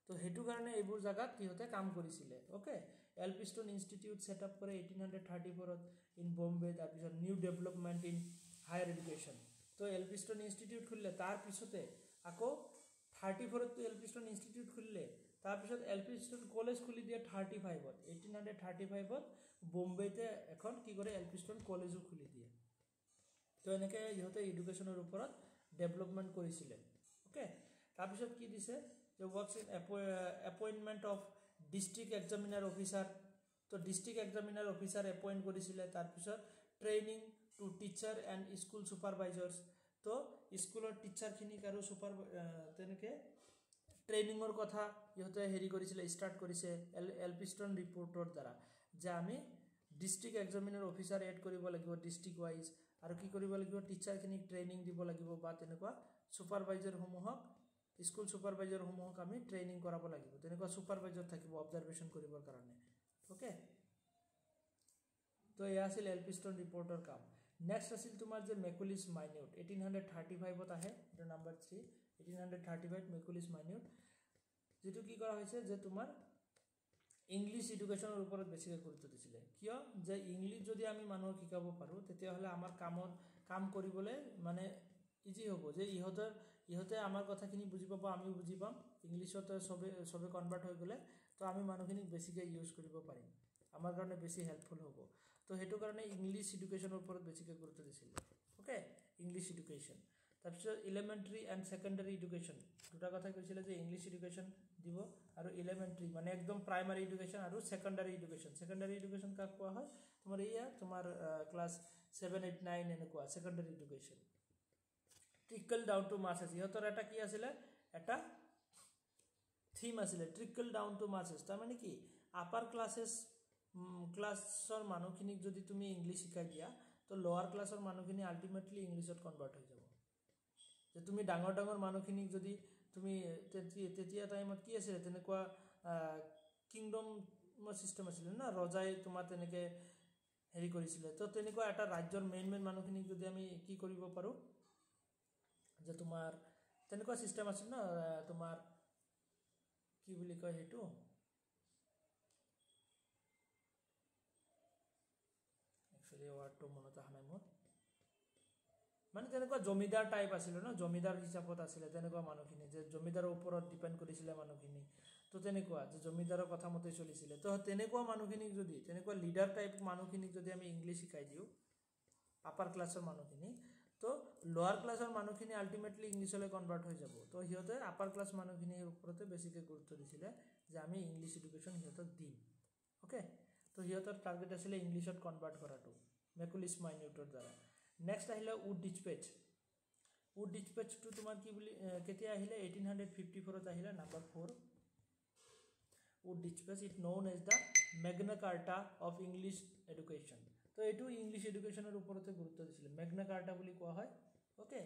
তো সেইটো কাৰণে এইবোৰ জেগাত ইহঁতে কাম কৰিছিলে। অ'কে, এলফিষ্টন ইনষ্টিটিউট ছেট আপ কৰে 1834 ইন বম্বে। তাৰপিছত new development in higher education, তো এলফিষ্টন ইনষ্টিটিউট খুলিলে। তাৰপিছতে আকৌ 34 এলফিষ্টন ইনষ্টিটিউট খুলিলে, তাৰপিছত এলফিষ্টন কলেজ খুলি দিয়ে 35 1835 বম্বেতে এখন কি কৰে এলফিষ্টন কলেজো খুলি দিয়ে। তো এনেকৈ ইহঁতে এডুকেশ্যনৰ ওপৰত ডেভেলপমেণ্ট কৰিছিলে। অ'কে, তাৰপিছত কি দিছে যে works in appointment of district examiner officer. তো ডিষ্ট্ৰিক্ট এক্সামিনাৰ অফিচাৰ এপইণ্ট কৰিছিলে। তাৰপিছত training to teacher and school supervisors, তো স্কুলৰ টিচাৰখিনিক আৰু তেনেকৈ ট্ৰেইনিঙৰ কথা ইহঁতে কৰিছিলে, ষ্টাৰ্ট কৰিছে এলফিষ্টন ৰিপৰ্টৰ দ্বাৰা, যে আমি ডিষ্ট্ৰিক্ট এক্সামিনাৰ অফিচাৰ এড কৰিব লাগিব ডিষ্ট্ৰিক্ট ৱাইজ, আৰু কি কৰিব লাগিব টিচাৰখিনিক ট্ৰেইনিং দিব লাগিব, বা তেনেকুৱা ছুপাৰভাইজাৰসমূহক স্কুল ছুপাৰভাইজাৰসমূহক আমি ট্ৰেইনিং কৰাব লাগিব। তেনেকুৱা ছুপাৰভাইজাৰ থাকিব অবজাৰভেশ্যন কৰিবৰ কাৰণে। অ'কে, তো এয়া আছিল এলফিষ্টন ৰিপৰ্টৰ কাম। নেক্সট আছিল তোমাৰ যে মেকুলিছ মাইনিউট 1835 আহে, এইটো নাম্বাৰ 3 1835 মেকুলিছ মাইনিউট, যিটো কি কৰা হৈছে যে তোমাৰ ইংলিছ এডুকেশ্যনৰ ওপৰত বেছিকৈ গুৰুত্ব দিছিলে। কিয়, যে ইংলিছ যদি আমি মানুহক শিকাব পাৰোঁ তেতিয়াহ'লে আমাৰ কাম কৰিবলৈ মানে ইজি হ'ব, যে ইহঁতে আমাৰ কথাখিনি বুজি পাব, আমিও বুজি পাম। ইংলিছতে চবে কনভাৰ্ট হৈ গ'লে তো আমি মানুহখিনিক বেছিকৈ ইউজ কৰিব পাৰিম, আমাৰ কাৰণে বেছি হেল্পফুল হ'ব। তো সেইটো কাৰণে ইংলিছ এডুকেশ্যনৰ ওপৰত বেছিকৈ গুৰুত্ব দিছিলে। Okay, English education. তাৰপিছত এলিমেণ্টাৰী এণ্ড ছেকেণ্ডাৰী এডুকেশ্যন, দুটা কথা কৈছিলে যে ইংলিছ এডুকেশ্যন দিব, আৰু এলিমেণ্টাৰী মানে একদম প্ৰাইমাৰী এডুকেশ্যন, আৰু ছেকেণ্ডাৰী এডুকেশ্যন। ছেকেণ্ডাৰী এডুকেশ্যন কাক কোৱা হয়, তোমাৰ তোমাৰ ক্লাছ 7, 8, 9 এনেকুৱা ছেকেণ্ডাৰী এডুকেশ্যন। ট্ৰিকল ডাউন টু মাছেছ, ইহঁতৰ এটা কি আছিলে, এটা থিম আছিলে, ট্ৰিকল ডাউন টু মাছেছ। তাৰমানে কি আপাৰ ক্লাছৰ মানুহখিনিক যদি তুমি ইংলিছ শিকাই দিয়া, তো লোৱাৰ ক্লাছৰ মানুহখিনি আল্টিমেটলি ইংলিছত কনভাৰ্ট হৈ যাব। যে তুমি ডাঙৰ মানুহখিনিক যদি তুমি তেতিয়া টাইমত কি আছিলে, তেনেকুৱা কিংডমৰ ছিষ্টেম আছিলে না, ৰজাই তোমাৰ তেনেকৈ কৰিছিলে। তো তেনেকুৱা এটা ৰাজ্যৰ মেইন মানুহখিনিক যদি আমি কি কৰিব পাৰোঁ, যে তোমাৰ তেনেকুৱা ছিষ্টেম আছিল ন, তোমাৰ কি বুলি কয় হেতু একচুয়ালি ওয়াৰ্ডটো মনত আহা নাই মোৰ মানে তেনেকুৱা জমিদাৰ টাইপ আছিল ন জমিদাৰ হিচাপত আছিল তেনেকুৱা মানুহখিনি যে জমিদাৰৰ ওপৰত ডিপেন্ড কৰিছিল মানুহখিনি তো তেনেকুৱা যে জমিদাৰৰ কথা মতে চলিছিল তো তেনেকুৱা মানুহখিনি যদি তেনেকুৱা লিডাৰ টাইপ মানুহখিনি যদি আমি ইংলিশ শিকাই দিও আপাৰ ক্লাছৰ মানুহখিনি তো লোৱাৰ ক্লাছৰ মানুহখিনি আলটিমেটলি ইংলিশলৈ কনভাৰ্ট হৈ যাব তো হিয়তে আপাৰ ক্লাছ মানুহখিনিৰ ওপৰতে বেছিকৈ গুৰুত্ব দিছিলে যে আমি ইংলিশ এডুকেশ্যন হিয়তক দিম ওকে তো হিয়তৰ টাৰ্গেট আছিল ইংলিশত কনভাৰ্ট কৰাটো মেকুলিস মাইনিউটৰ দ্বাৰা নেক্সট আহিলে উড ডিচপেচ টু তোমাৰ কি বুলি কেতিয়া আহিলে 1854 ত আহিলে number 4 Wood dispatch it known as the Magna Carta of English education তো এটো ইংলিশ এডুকেশ্যনৰ ওপৰতে গুৰুত্ব দিছিল মেগনা কাৰ্টা বুলি কোৱা হয় okay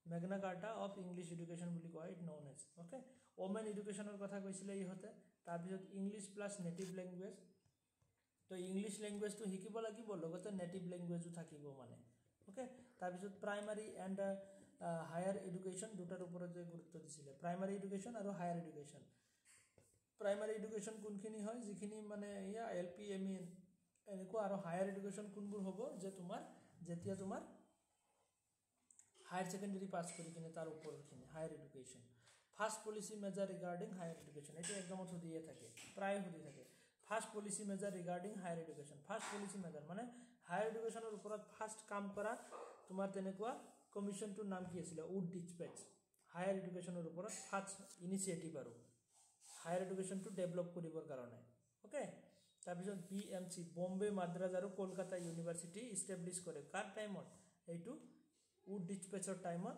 Magna Carta of English education বুলি কোৱা হয় it known as okay women এডুকেশ্যনৰ কথা কৈছিলে ইহতে তাৰ পিছত ইংলিশ প্লাস নেটিভ ল্যাঙ্গুৱেজ তো ইংলিশ ল্যাঙ্গুৱেজটো শিকিব লাগিব লগতে নেটিভ ল্যাঙ্গুৱেজও থাকিব মানে ওকে তাৰ পিছত প্ৰাইমাৰী এন্ড হায়াৰ এডুকেশ্যন দুটাৰ ওপৰতে গুৰুত্ব দিছিলে প্ৰাইমাৰী এডুকেশ্যন আৰু হায়াৰ এডুকেশ্যন প্ৰাইমাৰী এডুকেশ্যন কোনখিনি হয় যিখিনি মানে ইয়া এলপি এমই এনেকুৱা আৰু হায়াৰ এডুকেশ্যন কোনবোৰ হ'ব যে তোমাৰ যেতিয়া তোমাৰ হায়াৰ সেকেন্ডাৰী পাস কৰি কিনে তাৰ ওপৰখিনি higher education first policy measure regarding higher education এটো একদমত সুধিয়ে থাকে প্ৰায় সুধি থাকে first policy measure regarding higher education first policy measure মানে হায়াৰ এডুকেশ্যনৰ ওপৰত ফাৰ্স্ট কাম কৰা তোমাৰ তেনেকুৱা কমিশনটোৰ নাম কি আছিল উড ডিচপেচ হায়াৰ এডুকেশ্যনৰ ওপৰত ফাৰ্স্ট ইনিচিয়েটিভ আৰু হায়াৰ এডুকেশ্যনটো ডেভেলপ কৰিবৰ কাৰণে ওকে তাৰ পিছত বিএমসি বম্বে মাদ্ৰাজ আৰু কলকাতা ইউনিভাৰ্সিটি এস্টাবলিশ কৰে কাৰ টাইমত এইটো উড ডিচপেচৰ টাইমত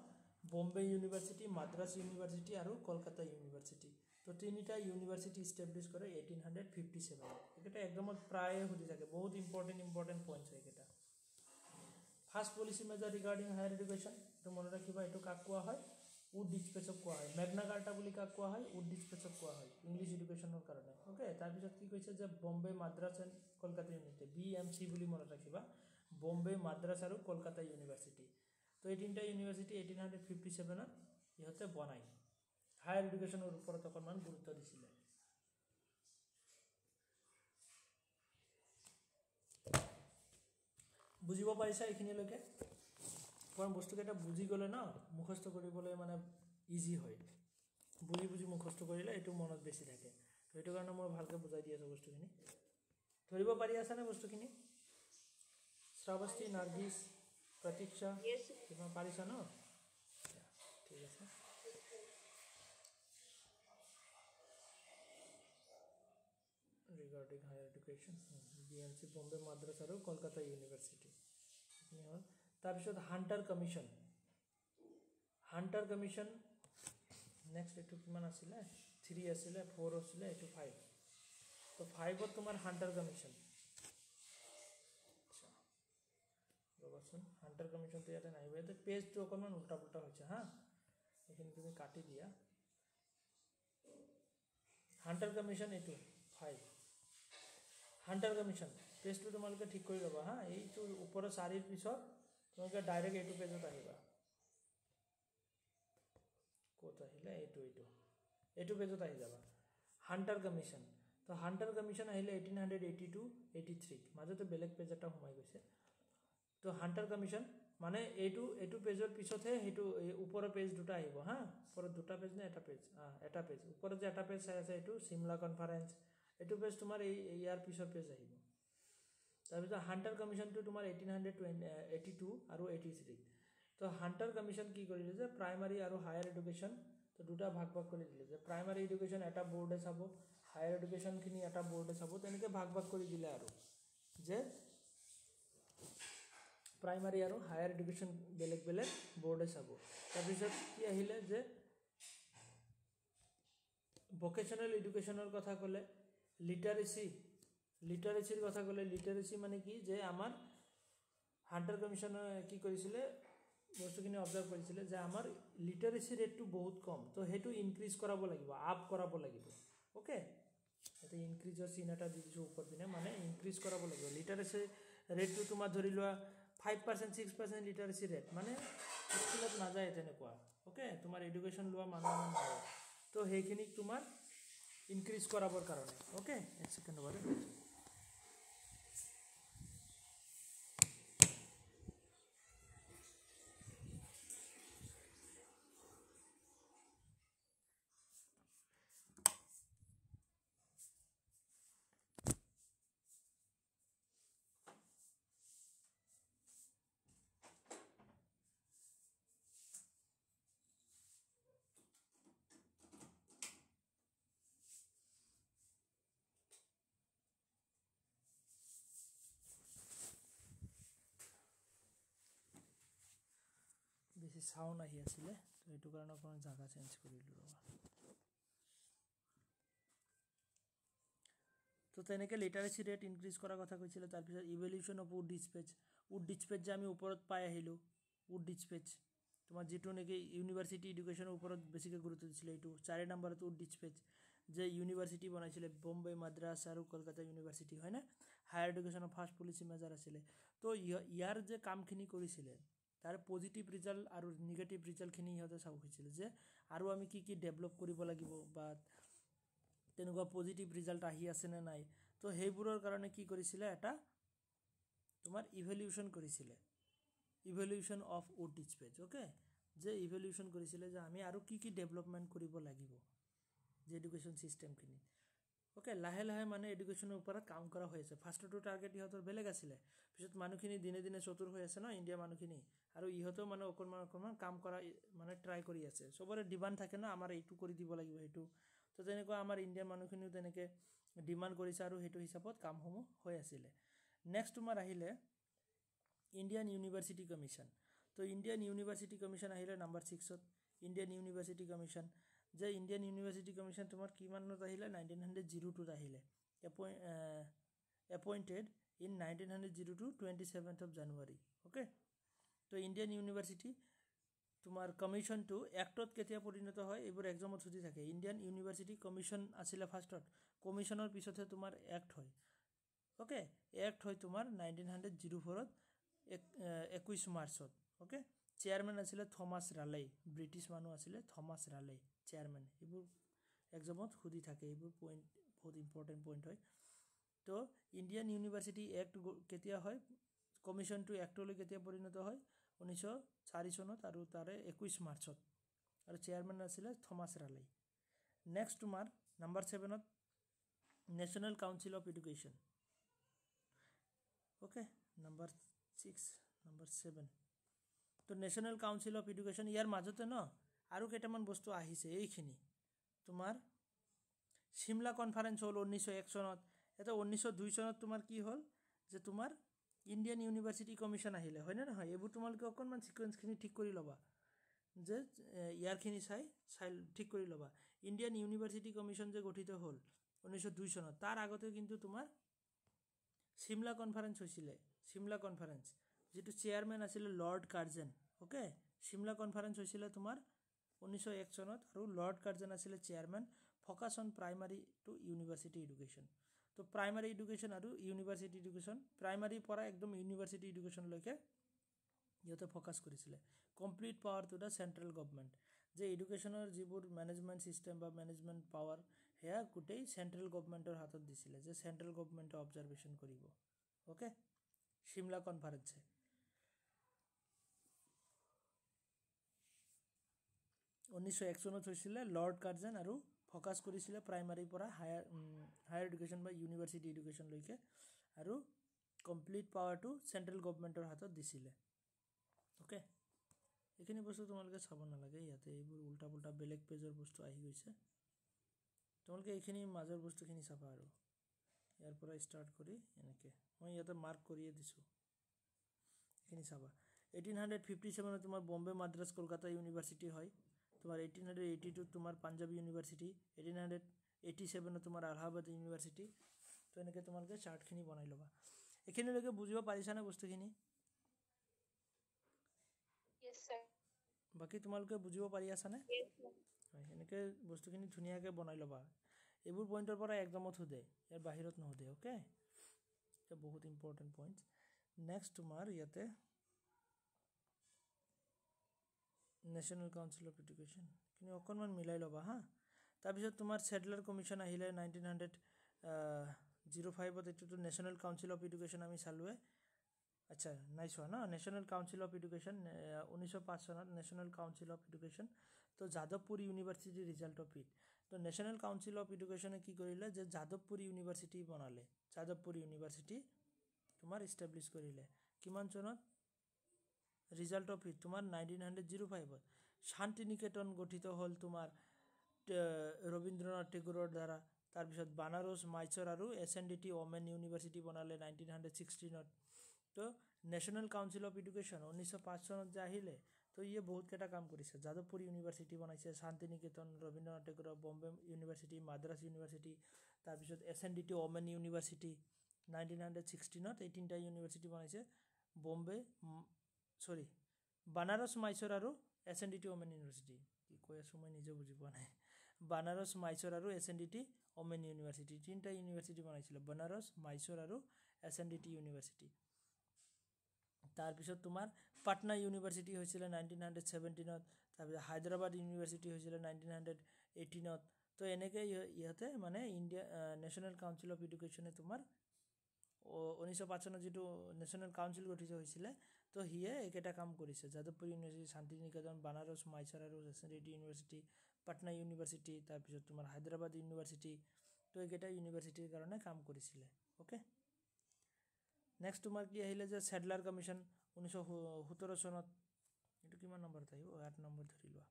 বম্বে ইউনিভাৰ্সিটি মাদ্ৰাজ ইউনিভাৰ্সিটি আৰু কলকাতা ইউনিভাৰ্সিটি তো তিনিটা ইউনিভাৰ্সিটি এস্টাবলিশ কৰে 1857 এটা একদমত প্ৰায় সুধি থাকে বহুত ইম্পৰ্টেন্ট পইণ্টছ এটা first policy measure regarding higher education তো মনত ৰাখিবা এটো কাক কোৱা হয় উড ডিচপেচক কোৱা হয় মেগনা কাৰ্টা বুলি কাক কোৱা হয় উড ডিচপেচক কোৱা হয় ইংলিশ এডুকেশ্যনৰ কাৰণে ওকে তাৰ পিছত কি কৈছে যে Bombay Madras and Kolkata university BMC বুলি মনত ৰাখিবা বম্বে মাদ্ৰাজ আৰু কলকাতা ইউনিভাৰ্সিটি তো এই তিনিটা ইউনিভাৰ্সিটি 1857 ত ইহতে বনাই হায়াৰ এডুকেশ্যনৰ ওপৰত অকণমান গুৰুত্ব দিছিলে বুজিব পাৰিছা এইখিনিলৈকে কোন বস্তুকেইটা বুজি গলে না মুখস্থ কৰিবলৈ মানে ইজি হয় বুজি মুখস্থ কৰিলে এটো মনত বেছি থাকে তো এটো কাৰণে মই ভালকে বুজাই দি আছো বস্তুখিনি ধৰিব পাৰি আছে না বস্তুখিনি শ্ৰাৱস্তি নাৰ্গিস প্ৰতীক্ষা Yes. কিবা পাৰিছা ন ঠিক আছে regarding higher education BMC Bombay Madras আৰু কলকাতা ইউনিভাৰ্সিটি তাৰ পিছত হান্টাৰ কমিশন নেক্সট এটো কিমান আছিল 3 আছিল 4 আছিল এটো 5 তো 5 ত তোমাৰ হান্টাৰ কমিশন আচ্ছা ৰবাচোন হান্টাৰ কমিশন তো ইয়াতে নাইবে তো পেজটো অকমান উল্টা পুল্টা হৈছে হা এখিনি তুমি কাটি দিয়া হান্টাৰ কমিশন এটো 5 হান্টাৰ কমিশন পেজটো তোমালোকে ঠিক কৰি লবা হা এইটো ওপৰৰ চাৰিৰ পিছত তোমালোকে ডাইৰেক্ট এইটো পেজত আহিবা কোত আহিলে এইটো পেজত আহি যাবা হান্টাৰ কমিশন তো হান্টাৰ কমিশন আহিলে 1882 83 মাজতে বেলেগ পেজ এটা সোমাই গৈছে তো হান্টাৰ কমিশন মানে এইটো পেজৰ পিছতহে হেতু ওপৰৰ পেজ দুটা আহিব হা ওপৰত দুটা পেজ নে এটা পেজ ওপৰত যে এটা পেজ আছে এইটো সিমলা কনফাৰেন্স এটো পেজ তোমাৰ ইয়াৰ পিছৰ পেজ আহিব তাৰ পিছত হান্টাৰ কমিশনটো তোমাৰ 1882 আৰু 83 তো হান্টাৰ কমিশন কি কৰিলে যে প্ৰাইমাৰী আৰু হায়াৰ এডুকেশ্যন তো দুটা ভাগ কৰি দিলে যে প্ৰাইমাৰী এডুকেশ্যন এটা বোৰ্ডে চাব হায়াৰ এডুকেশ্যন খিনি এটা বোৰ্ডে চাব তেনেকৈ ভাগ কৰি দিলে আৰু যে প্ৰাইমাৰী আৰু হায়াৰ এডুকেশ্যন বেলেগ বোৰ্ডে চাব তাৰ পিছত কি আহিলে যে ভোকেশনাল এডুকেশ্যনৰ কথা ক'লে লিটাৰেচিৰ কথা ক'লে লিটাৰেচি মানে কি যে আমাৰ হান্টাৰ কমিশনে কি কৰিছিলে বস্তুখিনি অবজাৰ্ভ কৰিছিলে যে আমাৰ লিটাৰেচি ৰেটটো বহুত কম তো হেতু ইনক্ৰিজ কৰাব লাগিব আপ কৰাব লাগিব ওকে এটা ইনক্ৰিজৰ চিন এটা দি দিছো ওপৰ পিনে মানে ইনক্ৰিজ কৰাব লাগিব লিটাৰেচি ৰেটটো তোমাৰ ধৰি লোৱা 5% 6% লিটাৰেচি ৰেট মানে স্কুলত নাযায় তেনেকুৱা ওকে তোমাৰ এডুকেশ্যন লোৱা মানুহ নাই তো হেইখিনি তোমাৰ ইনক্ৰিজ কৰাবৰ কাৰণে ওকে এক সেকেন্ড বাৰু বেছি সাউন্ড আহি আছিল তো এটো কাৰণে অকন জায়গা চেঞ্জ কৰিলো ৰবা তো তেনেকে লিটাৰেসি ৰেট ইনক্ৰিজ কৰা কথা কৈছিল তাৰ পিছত ইভলিউশন অফ উড ডিসপেচ যে আমি ওপৰত পাই আহিলো উড ডিসপেচ তোমাৰ যেটো নেকি ইউনিভাৰ্সিটি এডুকেশনৰ ওপৰত বেছিকৈ গুৰুত্ব দিছিল এটো 4 নম্বৰত উড ডিসপেচ যে ইউনিভাৰ্সিটি বনাইছিল বম্বে মাদ্ৰাজ আৰু কলকাতা ইউনিভাৰ্সিটি হয় না হায়াৰ এডুকেশনৰ ফাৰ্স্ট পলিসি মেজাৰ আছিল তো ইয়াৰ যে কামখিনি কৰিছিল তাৰ পজিটিভ ৰিজাল্ট আৰু নেগেটিভ ৰিজাল্ট খিনি ইহতে চাব খুজিছিল যে আৰু আমি কি ডেভেলপ কৰিব লাগিব বা তেনেকুৱা পজিটিভ ৰিজাল্ট আহি আছে নে নাই তো হেইবোৰৰ কাৰণে কি কৰিছিল এটা তোমাৰ ইভ্যালুয়েশন কৰিছিল ইভ্যালুয়েশন অফ উড ডিসপেচ ওকে যে ইভ্যালুয়েশন কৰিছিল যে আমি আৰু কি ডেভেলপমেন্ট কৰিব লাগিব যে এডুকেশন সিস্টেম খিনি ওকে লাহে লাহে মানে এডুকেশনৰ ওপৰত কাম কৰা হৈ আছে ফাৰ্ষ্টটো টাৰ্গেট ইহতৰ বেলেগ আছিল পিছত মানুহখিনি দিনে দিনে চতুৰ হৈ আছে ন ইন্ডিয়া মানুহখিনি আৰু ইহতো মানে অকমান কাম কৰা মানে ট্ৰাই কৰি আছে সবৰে ডিমান্ড থাকে না আমাৰ এইটো কৰি দিব লাগিব হেতু তো তেনেকুৱা আমাৰ ইন্ডিয়ান মানুহখিনিও তেনেকে ডিমান্ড কৰিছে আৰু হেতু হিচাপত কামসমূহ হৈ আছিল নেক্সট তোমাৰ আহিলে ইন্ডিয়ান ইউনিভাৰ্সিটি কমিশন তো ইন্ডিয়ান ইউনিভাৰ্সিটি কমিশন আহিলে নাম্বাৰ 6 ত ইন্ডিয়ান ইউনিভাৰ্সিটি কমিশন যে ইন্ডিয়ান ইউনিভাৰ্সিটি কমিশন তোমাৰ কিমানত আহিলে 1902 ত আহিলে appointed in 1902 27th of January okay তো ইন্ডিয়ান ইউনিভাৰ্সিটি তোমাৰ কমিশন টু এক্টত কেতিয়া পৰিণত হয় এবোৰ এক্সামত সুধি থাকে ইন্ডিয়ান ইউনিভাৰ্সিটি কমিশন আছিল ফাৰ্ষ্টত কমিশনৰ পিছতে তোমাৰ এক্ট হয় ওকে এক্ট হয় তোমাৰ 1904 ত 21 মাৰ্চত ওকে চেয়াৰম্যান আছিল থমাস ৰালে ব্ৰিটিছ মানুহ আছিল থমাস ৰালে চেয়াৰম্যান এবোৰ এক্সামত সুধি থাকে এবোৰ পইণ্ট বহুত ইম্পৰ্টেন্ট পইণ্ট হয় তো ইন্ডিয়ান ইউনিভাৰ্সিটি এক্ট কেতিয়া হয় কমিশন টু এক্টলৈ কেতিয়া পৰিণত হয় 1904 চনত আৰু তাৰে 21 মাৰ্চত আৰু চেয়াৰম্যান আছিল থমাস ৰালে নেক্সট তোমাৰ number 7 to national council of education okay number 6 number 7 তো নেশনাল কাউন্সিল অফ এডুকেশন ইয়াৰ মাজতে ন আৰু কেইটামান বস্তু আহিছে এইখিনি তোমাৰ শিমলা কনফাৰেন্স হল 1901 চনত এটা 1902 চনত তোমাৰ কি হল যে তোমাৰ ইন্ডিয়ান ইউনিভাৰ্সিটি কমিশন আহিলে হয় না নহয় এবোৰ তোমালকে অকনমান সিকোয়েন্সখিনি ঠিক কৰি লবা যে ইয়াৰখিনি চাই ঠিক কৰি লবা ইন্ডিয়ান ইউনিভাৰ্সিটি কমিশন যে গঠিত হল 1902 চনত তাৰ আগতে কিন্তু তোমাৰ শিমলা কনফাৰেন্স হৈছিল শিমলা কনফাৰেন্স যেটো চেয়াৰম্যান আছিল Lord Curzon okay Shimla conference হৈছিল তোমাৰ 1901 চনত আৰু লৰ্ড কাৰ্জন আছিল chairman focus on primary to university education তো প্ৰাইমাৰী এডুকেশন আৰু ইউনিভাৰ্সিটি এডুকেশন প্ৰাইমাৰী পৰা একদম ইউনিভাৰ্সিটি এডুকেশন লৈকে ইহতে ফোকাস কৰিছিল complete power to the central government যে এডুকেশনৰ যিবোৰ ম্যানেজমেন্ট সিস্টেম বা ম্যানেজমেন্ট পাৱাৰ হেয়া গুটেই সেন্ট্ৰেল গভৰ্নমেন্টৰ হাতত দিছিল যে সেন্ট্ৰেল গভৰ্নমেন্টে অবজাৰভেশন কৰিব ওকে শিমলা কনফাৰেন্স 1901 চনত হৈছিল লৰ্ড কাৰ্জন আৰু ফোকাস কৰিছিল প্ৰাইমাৰী পৰা হায়াৰ এডুকেশন বা ইউনিভাৰ্সিটি এডুকেশন লৈকে আৰু কমপ্লিট পাৱাৰ টু সেন্ট্ৰেল গভৰ্নমেন্টৰ হাতত দিছিল ওকে এখিনি বস্তু তোমালকে চাব নালাগে ইয়াতে এইবোৰ উল্টা পুল্টা বেলেগ পেজৰ বস্তু আহি গৈছে তোমালকে এখিনি মাজৰ বস্তুখিনি চাবা আৰু ইয়াৰ পৰা স্টাৰ্ট কৰি এনেকে মই ইয়াতে মাৰ্ক কৰিয়ে দিছো এখিনি চাবা 1857 তোমাৰ বম্বে মাদ্ৰাজ কলকাতা ইউনিভাৰ্সিটি হয় তোমাৰ 1882 তোমাৰ পাঞ্জাব ইউনিভাৰ্সিটি 1887 তোমাৰ আলাহাবাদ ইউনিভাৰ্সিটি তো এনেকে তোমালকে চাৰ্টখিনি বনাই লবা এখিনি লগে বুজিব পাৰিছা না বস্তুখিনি Yes, sir. বাকি তোমালকে বুজিব পাৰি আছা নে Yes, sir. হয় এনেকে বস্তুখিনি ধুনিয়াকে বনাই লবা এবোৰ পইণ্টৰ পৰা এক্সামত সুধে ইয়াৰ বাহিৰত নহদে ওকে এটা বহুত ইম্পৰ্টেন্ট পইণ্ট নেক্সট তোমাৰ ইয়াতে নেশনাল কাউন্সিল অফ এডুকেশন কিনি অকনমান মিলাই লবা হা তাৰপিছত তোমাৰ সেডলাৰ কমিশ্যন আহিলে 1905 এইটোতো নেশ্যনেল কাউন্সিল অফ এডুকেশ্যন আমি চালোৱে আচ্ছা নাই চোৱা ন নেশ্যনেল কাউন্সিল অফ এডুকেশ্যন 1905 চনত নেশ্যনেল কাউন্সিল অফ এডুকেশ্যন তো Jadavpur university result of it তো নেশ্যনেল কাউন্সিল অফ এডুকেশ্যনে কি কৰিলে যে যাদৱপুৰ ইউনিভাৰ্চিটি বনালে যাদৱপুৰ ইউনিভাৰ্চিটি তোমাৰ ইষ্টাব্লিছ কৰিলে কিমান চনত ৰিজাল্ট অফ ইট তোমাৰ 1905 শান্তি নিকেতন গঠিত হ'ল তোমাৰ ৰবীন্দ্ৰনাথ টেগোৰৰ দ্বাৰা তাৰপিছত বানাৰস মাইচৰ আৰু SNDT ওমেন ইউনিভাৰ্চিটি বনালে 1916 তো নেশ্যনেল কাউন্সিল অফ এডুকেশ্যন 1905 চনত যে আহিলে তো ইয়ে বহুত কেইটা কাম কৰিছে যাদৱপুৰ ইউনিভাৰ্চিটি বনাইছে শান্তি নিকেতন ৰবীন্দ্ৰনাথ টেগোৰৰ বম্বে ইউনিভাৰ্চিটি মাদ্ৰাছ ইউনিভাৰ্চিটি তাৰপিছত SNDT ওমেন ইউনিভাৰ্চিটি 1916 এই তিনিটা ইউনিভাৰ্চিটি বনাইছে বম্বে বানাৰস মাইচৰ আৰু SNDT ওমেন ইউনিভাৰ্চিটি কি কৈ আছোঁ মই নিজে বুজি পোৱা নাই বানাৰস মাইচৰ আৰু SNDT ওমেন ইউনিভাৰ্চিটি তিনিটা ইউনিভাৰ্চিটি বনাইছিলে বানাৰস মাইচৰ আৰু SNDT ইউনিভাৰ্চিটি তাৰপিছত তোমাৰ পাটনা ইউনিভাৰ্চিটি হৈছিলে 1917ত তাৰপিছত হায়দৰাবাদ ইউনিভাৰ্চিটি হৈছিলে 1918ত তো এনেকৈ ইহঁতে মানে ইণ্ডিয়া নেশ্যনেল কাউন্সিল অফ এডুকেশ্যনে তোমাৰ 1905 চনত যিটো নেশ্যনেল কাউন্সিল গঠিত হৈছিলে তো হিয়ে এইকেইটা কাম কৰিছে যাদৱপুৰ ইউনিভাৰ্চিটি শান্তি নিকেতন বানাৰস মাইচৰ আৰু SNDT ইউনিভাৰ্চিটি পাটনা ইউনিভাৰ্চিটি তাৰপিছত তোমাৰ হায়দৰাবাদ ইউনিভাৰ্চিটি তো এইকেইটা ইউনিভাৰ্চিটিৰ কাৰণে কাম কৰিছিলে ওকে নেক্সট তোমাৰ কি আহিলে যে সেডলাৰ কমিশ্যন 1917 চনত এইটো কিমান নম্বৰত আহিব 8 নম্বৰ ধৰি লোৱা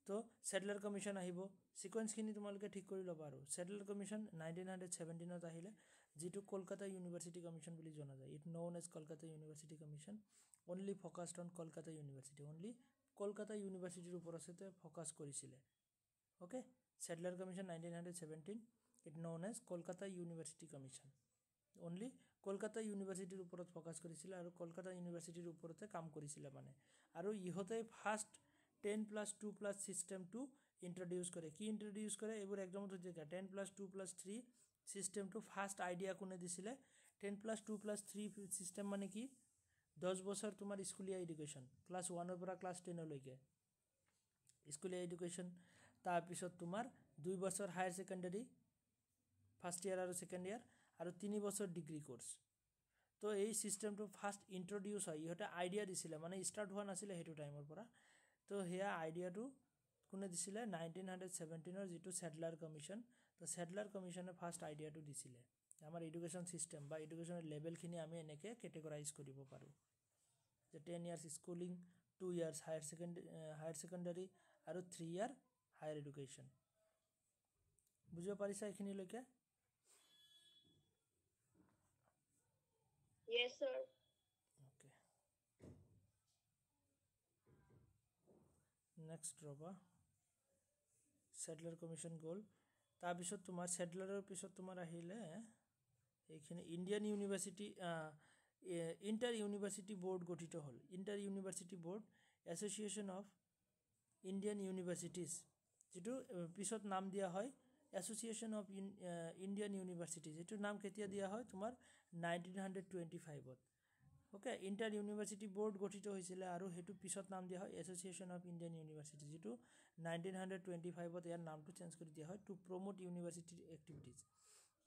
তো সেডলাৰ কমিশ্যন আহিব সিকুৱেন্সখিনি তোমালোকে ঠিক কৰি ল'বা আৰু সেডলাৰ কমিশ্যন 1917ত আহিলে যিটো কলকাতা ইউনিভাৰ্চিটি কমিশ্যন বুলি জনা যায় it known as Kolkata university commission only focused on Kolkata university only Kolkata ইউনিভাৰ্চিটিৰ ওপৰতে ফ'কাছ কৰিছিলে okay Sadler commission 1917 it known as Kolkata university commission only Kolkata ইউনিভাৰ্চিটিৰ ওপৰত ফ'কাছ কৰিছিলে আৰু কলকাতা ইউনিভাৰ্চিটিৰ ওপৰতে কাম কৰিছিলে মানে আৰু ইহঁতে ফাৰ্ষ্ট 10+2+ চিষ্টেমটো ইন্ট্ৰডিউচ কৰে কি ইন্ট্ৰডিউচ কৰে এইবোৰ একদমত হৈ যায় 10+2+3 চিষ্টেমটো ফাৰ্ষ্ট আইডিয়া কোনে দিছিলে 10+2+3 চিষ্টেম মানে কি 10 বছৰ তোমাৰ স্কুলীয়া এডুকেশ্যন ক্লাছ 1ৰ পৰা ক্লাছ 10লৈকে স্কুলীয়া এডুকেশ্যন তাৰপিছত তোমাৰ 2 বছৰ হায়াৰ ছেকেণ্ডাৰী ফাৰ্ষ্ট ইয়াৰ আৰু ছেকেণ্ড ইয়াৰ আৰু 3 বছৰ ডিগ্ৰী কোৰ্স তো এই সিস্টেমটো ফাৰ্ষ্ট ইন্ট্ৰডিউস হয় ইহঁতে আইডিয়া দিছিলে মানে ষ্টাৰ্ট হোৱা নাছিলে হেতু টাইমৰ পৰা তো হেয়া আইডিয়াটো কোনে দিছিলে 1917ৰ যিটো সেডলাৰ কমিশ্যন তো সেডলাৰ কমিশ্যনে ফাৰ্ষ্ট আইডিয়াটো দিছিলে আমাৰ এডুকেশ্যন সিস্টেম বা এডুকেশ্যনৰ লেভেলখিনি আমি এনেকৈ কেটেগৰাইজ কৰিব পাৰোঁ যে 10 years schooling 2 years higher secondary আৰু 3 ইয়াৰ হায়াৰ এডুকেশ্যন বুজিব পাৰিছা এইখিনিলৈকে Yes, sir. Okay. Next ৰবা সেডলাৰ কমিশ্যন গ'ল তাৰপিছত তোমাৰ সেডলাৰৰ পিছত তোমাৰ আহিলে এইখিনি Indian university inter university board গঠিত হ'ল inter university board association of Indian universities যেটো পিছত নাম দিয়া হয় এছ'চিয়েশ্যন অফ ইণ্ডিয়ান ইউনিভাৰ্চিটিজ এইটো নাম কেতিয়া দিয়া হয় তোমাৰ 1925ত ওকে ইণ্টাৰ ইউনিভাৰ্চিটি বোৰ্ড গঠিত হৈছিলে আৰু হেতু পিছত নাম দিয়া হয় এছ'চিয়েশ্যন অফ ইণ্ডিয়ান ইউনিভাৰ্চিটি যেটো 1925ত ইয়াৰ নামটো চেঞ্জ কৰি দিয়া হয় টু প্ৰমোট ইউনিভাৰ্চিটিৰ এক্টিভিটিজ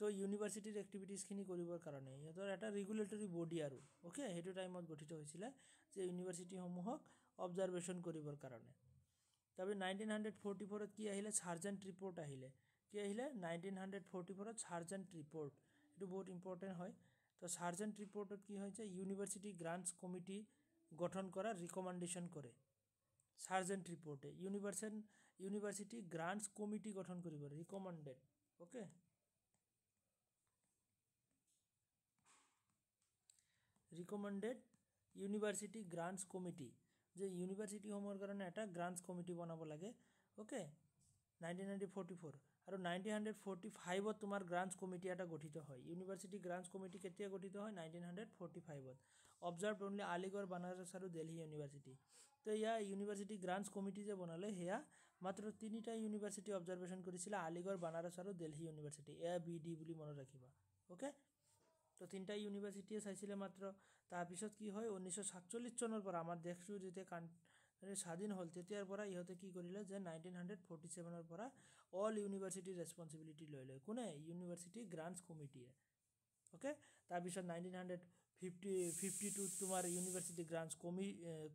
তো ইউনিভাৰ্চিটিৰ এক্টিভিটিজখিনি কৰিবৰ কাৰণে ইহঁতৰ এটা ৰেগুলেটৰী বডি আৰু ওকে হেতু টাইমত গঠিত হৈছিলে যে ইউনিভাৰ্চিটিসমূহক অবজাৰভেশ্যন কৰিবৰ কাৰণে তবে 1944ত কি আহিলে সাৰ্জেন্ট ৰিপৰ্ট আহিলে কি আহিলে 1944ত সাৰ্জেন্ট ৰিপৰ্ট এটো বহুত ইম্পৰ্টেন্ট হয় তো সাৰ্জেন্ট ৰিপৰ্টত কি হৈছে ইউনিভাৰ্চিটি গ্ৰান্টস কমিটি গঠন কৰাৰ ৰিকমেন্ডেশন কৰে সাৰ্জেন্ট ৰিপৰ্টে ইউনিভাৰ্চিটি গ্ৰান্টস কমিটি গঠন কৰিব ৰিকমেন্ডেড ওকে ৰিকমেন্ডেড ইউনিভাৰ্চিটি গ্ৰান্টস কমিটি যে ইউনিভাৰ্চিটি সমূহৰ কাৰণে এটা গ্ৰান্টস কমিটি বনাব লাগে ওকে 1944 আৰু 1945ত তোমাৰ গ্ৰান্টস কমিটি এটা গঠিত হয় ইউনিভাৰ্চিটি গ্ৰান্টস কমিটি কেতিয়া গঠিত হয় 1945ত অবজাৰ্ভড অনলি আলিগড় বানাৰস আৰু দিল্লী ইউনিভাৰ্চিটি তো ইয়া ইউনিভাৰ্চিটি গ্ৰান্টস কমিটি যে বনালে হেয়া মাত্ৰ তিনিটা ইউনিভাৰ্চিটি অবজাৰভেশ্যন কৰিছিল আলিগড় বানাৰস আৰু দিল্লী ইউনিভাৰ্চিটি ABD বুলি মনত ৰাখিবা ওকে তো তিনিটা ইউনিভাৰ্চিটিয়ে চাইছিলে মাত্ৰ তাৰ পিছত কি হয় 1947 চনৰ পৰা আমাৰ দেশটো যেতিয়া স্বাধীন হ'ল তেতিয়াৰ পৰা ইহঁতে কি কৰিলে যে 1947ৰ পৰা অল ইউনিভাৰ্চিটি ৰেছপঞ্চিবিলিটি লৈ লয় কোনে ইউনিভাৰ্চিটি গ্ৰাণ্টছ কমিটিয়ে ওকে তাৰপিছত 1952 তোমাৰ ইউনিভাৰ্চিটি গ্ৰাণ্টছ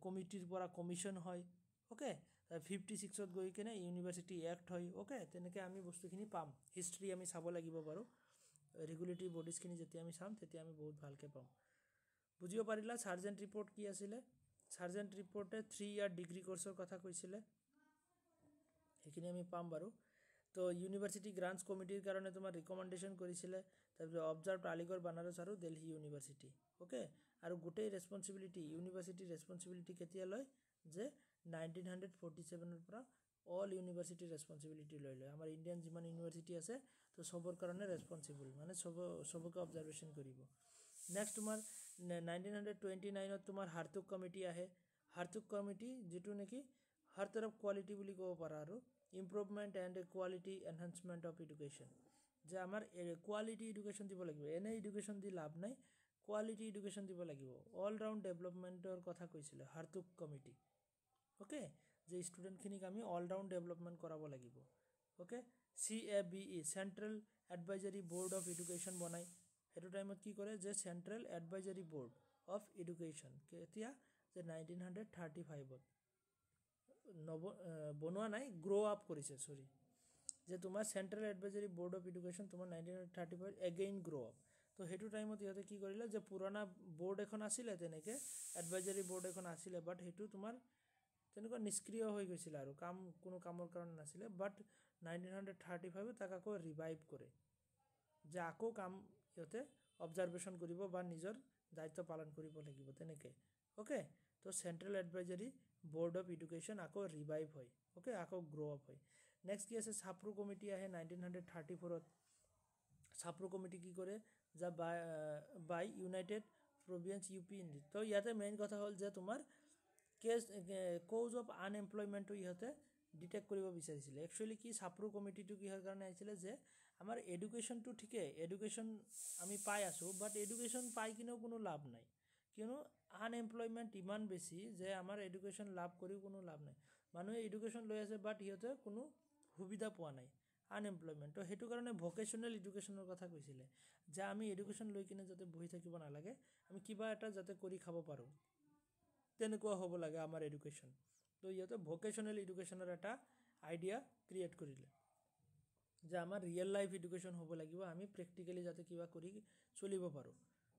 কমিটিৰ পৰা কমিশ্যন হয় ওকে 56ত গৈ কিনে ইউনিভাৰ্চিটি এক্ট হয় ওকে তেনেকৈ আমি বস্তুখিনি পাম হিষ্ট্ৰী আমি চাব লাগিব বাৰু ৰেগুলেটৰী বডিজখিনি যেতিয়া আমি চাম তেতিয়া আমি বহুত ভালকৈ পাম বুজিব পাৰিলা সাৰ্জেণ্ট ৰিপৰ্ট কি আছিলে সাৰ্জেণ্ট ৰিপৰ্টে 3 ইয়াৰ ডিগ্ৰী কোৰ্সৰ কথা কৈছিলে সেইখিনি আমি পাম বাৰু তো ইউনিভাৰ্চিটি গ্ৰাণ্টছ কমিটিৰ কাৰণে তোমাৰ ৰিকমেণ্ডেশ্যন কৰিছিলে তাৰপিছত অবজাৰ্ভ আলিগড় বানাৰস আৰু দিল্লী ইউনিভাৰ্চিটি ওকে আৰু গোটেই ৰেছপঞ্চিবিলিটি ইউনিভাৰ্চিটিৰ ৰেছপঞ্চিবিলিটি কেতিয়া লয় যে 1947 পৰা অল ইউনিভাৰ্চিটি ৰেছপঞ্চিবিলিটি লৈ লয় আমাৰ ইণ্ডিয়ান যিমান ইউনিভাৰ্চিটি আছে তো সবৰ কাৰণে ৰেছপঞ্চিবল মানে সবকে অবজাৰ্ভেশ্যন কৰিব নেক্সট তোমাৰ 1929ত তোমাৰ হাৰ্টুক কমিটি আহে হাৰ্টুক কমিটি যেটো নেকি हर तरफ क्वालिटी বুলি ক'ব পাৰা আৰু improvement and quality enhancement of education যে আমাৰ কোৱালিটি এডুকেশ্যন দিব লাগিব এনে এডুকেশ্যন দি লাভ নাই কোৱালিটি এডুকেশ্যন দিব লাগিব অল ৰাউণ্ড ডেভেলপমেণ্টৰ কথা কৈছিলে হাৰ্টুক কমিটি ওকে যে ষ্টুডেণ্টখিনিক আমি অল ৰাউণ্ড ডেভেলপমেণ্ট কৰাব লাগিব okay CABE central advisory board of education বনায় সেইটো টাইমত কি কৰে যে central advisory board of education কেতিয়া যে 1935ত বনোৱা নাই গ্ৰো আপ কৰিছে সৰি যে তোমাৰ central advisory board of education তোমাৰ 1935 এগেইন গ্ৰো আপ তো সেইটো টাইমত ইহঁতে কি কৰিলে যে পুৰণা বৰ্ড এখন আছিলে তেনেকৈ এডভাইজাৰী বৰ্ড এখন আছিলে বাট সেইটো তোমাৰ তেনেকুৱা নিষ্ক্ৰিয় হৈ গৈছিলে আৰু কোনো কামৰ কাৰণে নাছিলে বাট 1935 তাক আকৌ ৰিভাইভ কৰে যে আকৌ কাম ইহঁতে অবজাৰ্ভেশ্যন কৰিব বা নিজৰ দায়িত্ব পালন কৰিব লাগিব তেনেকৈ ওকে তো central advisory board of education আকৌ ৰিভাইভ হয় ওকে আকৌ গ্ৰ' আপ হয় নেক্সট কি আছে ছাপ্ৰু কমিটি আহে 1934ত ছাপ্ৰু কমিটি কি কৰে যে বাই ইউনাইটেড প্ৰভিন্স UP ইণ্ডিয়া তো ইয়াতে মেইন কথা হ'ল যে তোমাৰ কজ অফ আনএমপ্লয়মেণ্টটো ইহঁতে ডিটেক্ট কৰিব বিচাৰিছিলে একচুৱেলি কি ছাপ্ৰু কমিটিটো কিহৰ কাৰণে আহিছিলে যে আমাৰ এডুকেশ্যনটো ঠিকেই এডুকেশ্যন আমি পাই আছোঁ বাট এডুকেশ্যন পাই কিনেও কোনো লাভ নাই কিয়নো আনএমপ্লয়মেণ্ট ইমান বেছি যে আমাৰ এডুকেশ্যন লাভ কৰিও কোনো লাভ নাই মানুহে এডুকেশ্যন লৈ আছে বাট সিহঁতে কোনো সুবিধা পোৱা নাই আনএমপ্লয়মেণ্ট তো সেইটো কাৰণে ভকেশ্যনেল এডুকেশ্যনৰ কথা কৈছিলে যে আমি এডুকেশ্যন লৈ কিনে যাতে বহি থাকিব নালাগে আমি কিবা এটা যাতে কৰি খাব পাৰোঁ তেনেকুৱা হ'ব লাগে আমাৰ এডুকেশ্যন তো ইহঁতে ভকেশ্যনেল এডুকেশ্যনৰ এটা আইডিয়া ক্ৰিয়েট কৰিলে যে আমাৰ ৰিয়েল লাইফ এডুকেশ্যন হ'ব লাগিব আমি প্ৰেক্টিকেলি যাতে কিবা কৰি চলিব পাৰোঁ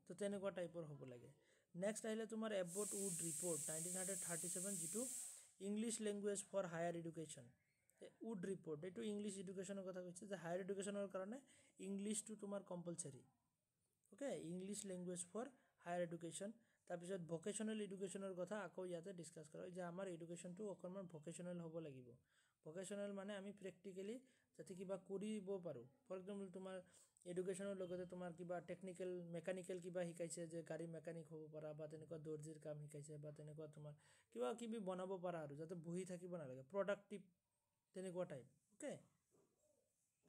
তো তেনেকুৱা টাইপৰ হ'ব লাগে নেক্সট আহিলে তোমাৰ এবট উড ৰিপৰ্ট 1937 যিটো English language for higher education Wood report এইটো ইংলিছ এডুকেশ্যনৰ কথা কৈছে যে হায়াৰ এডুকেশ্যনৰ কাৰণে ইংলিছটো তোমাৰ compulsory okay English language for higher education তাৰপিছত ভকেশ্যনেল এডুকেশ্যনৰ কথা আকৌ ইয়াতে ডিছকাছ কৰা হয় যে আমাৰ এডুকেশ্যনটো অকণমান ভকেশ্যনেল হ'ব লাগিব ভকেশ্যনেল মানে আমি প্ৰেক্টিকেলি যাতে কিবা কৰিব পাৰোঁ ফৰ এক্সাম্পল তোমাৰ এডুকেশ্যনৰ লগতে তোমাৰ কিবা টেকনিকেল মেকানিকেল কিবা শিকাইছে যে গাড়ী মেকানিক হ'ব পাৰা বা তেনেকুৱা দৰ্জিৰ কাম শিকাইছে বা তেনেকুৱা তোমাৰ কিবা কিবি বনাব পাৰা আৰু যাতে বহি থাকিব নালাগে প্ৰডাক্টিভ তেনেকুৱা টাইপ ওকে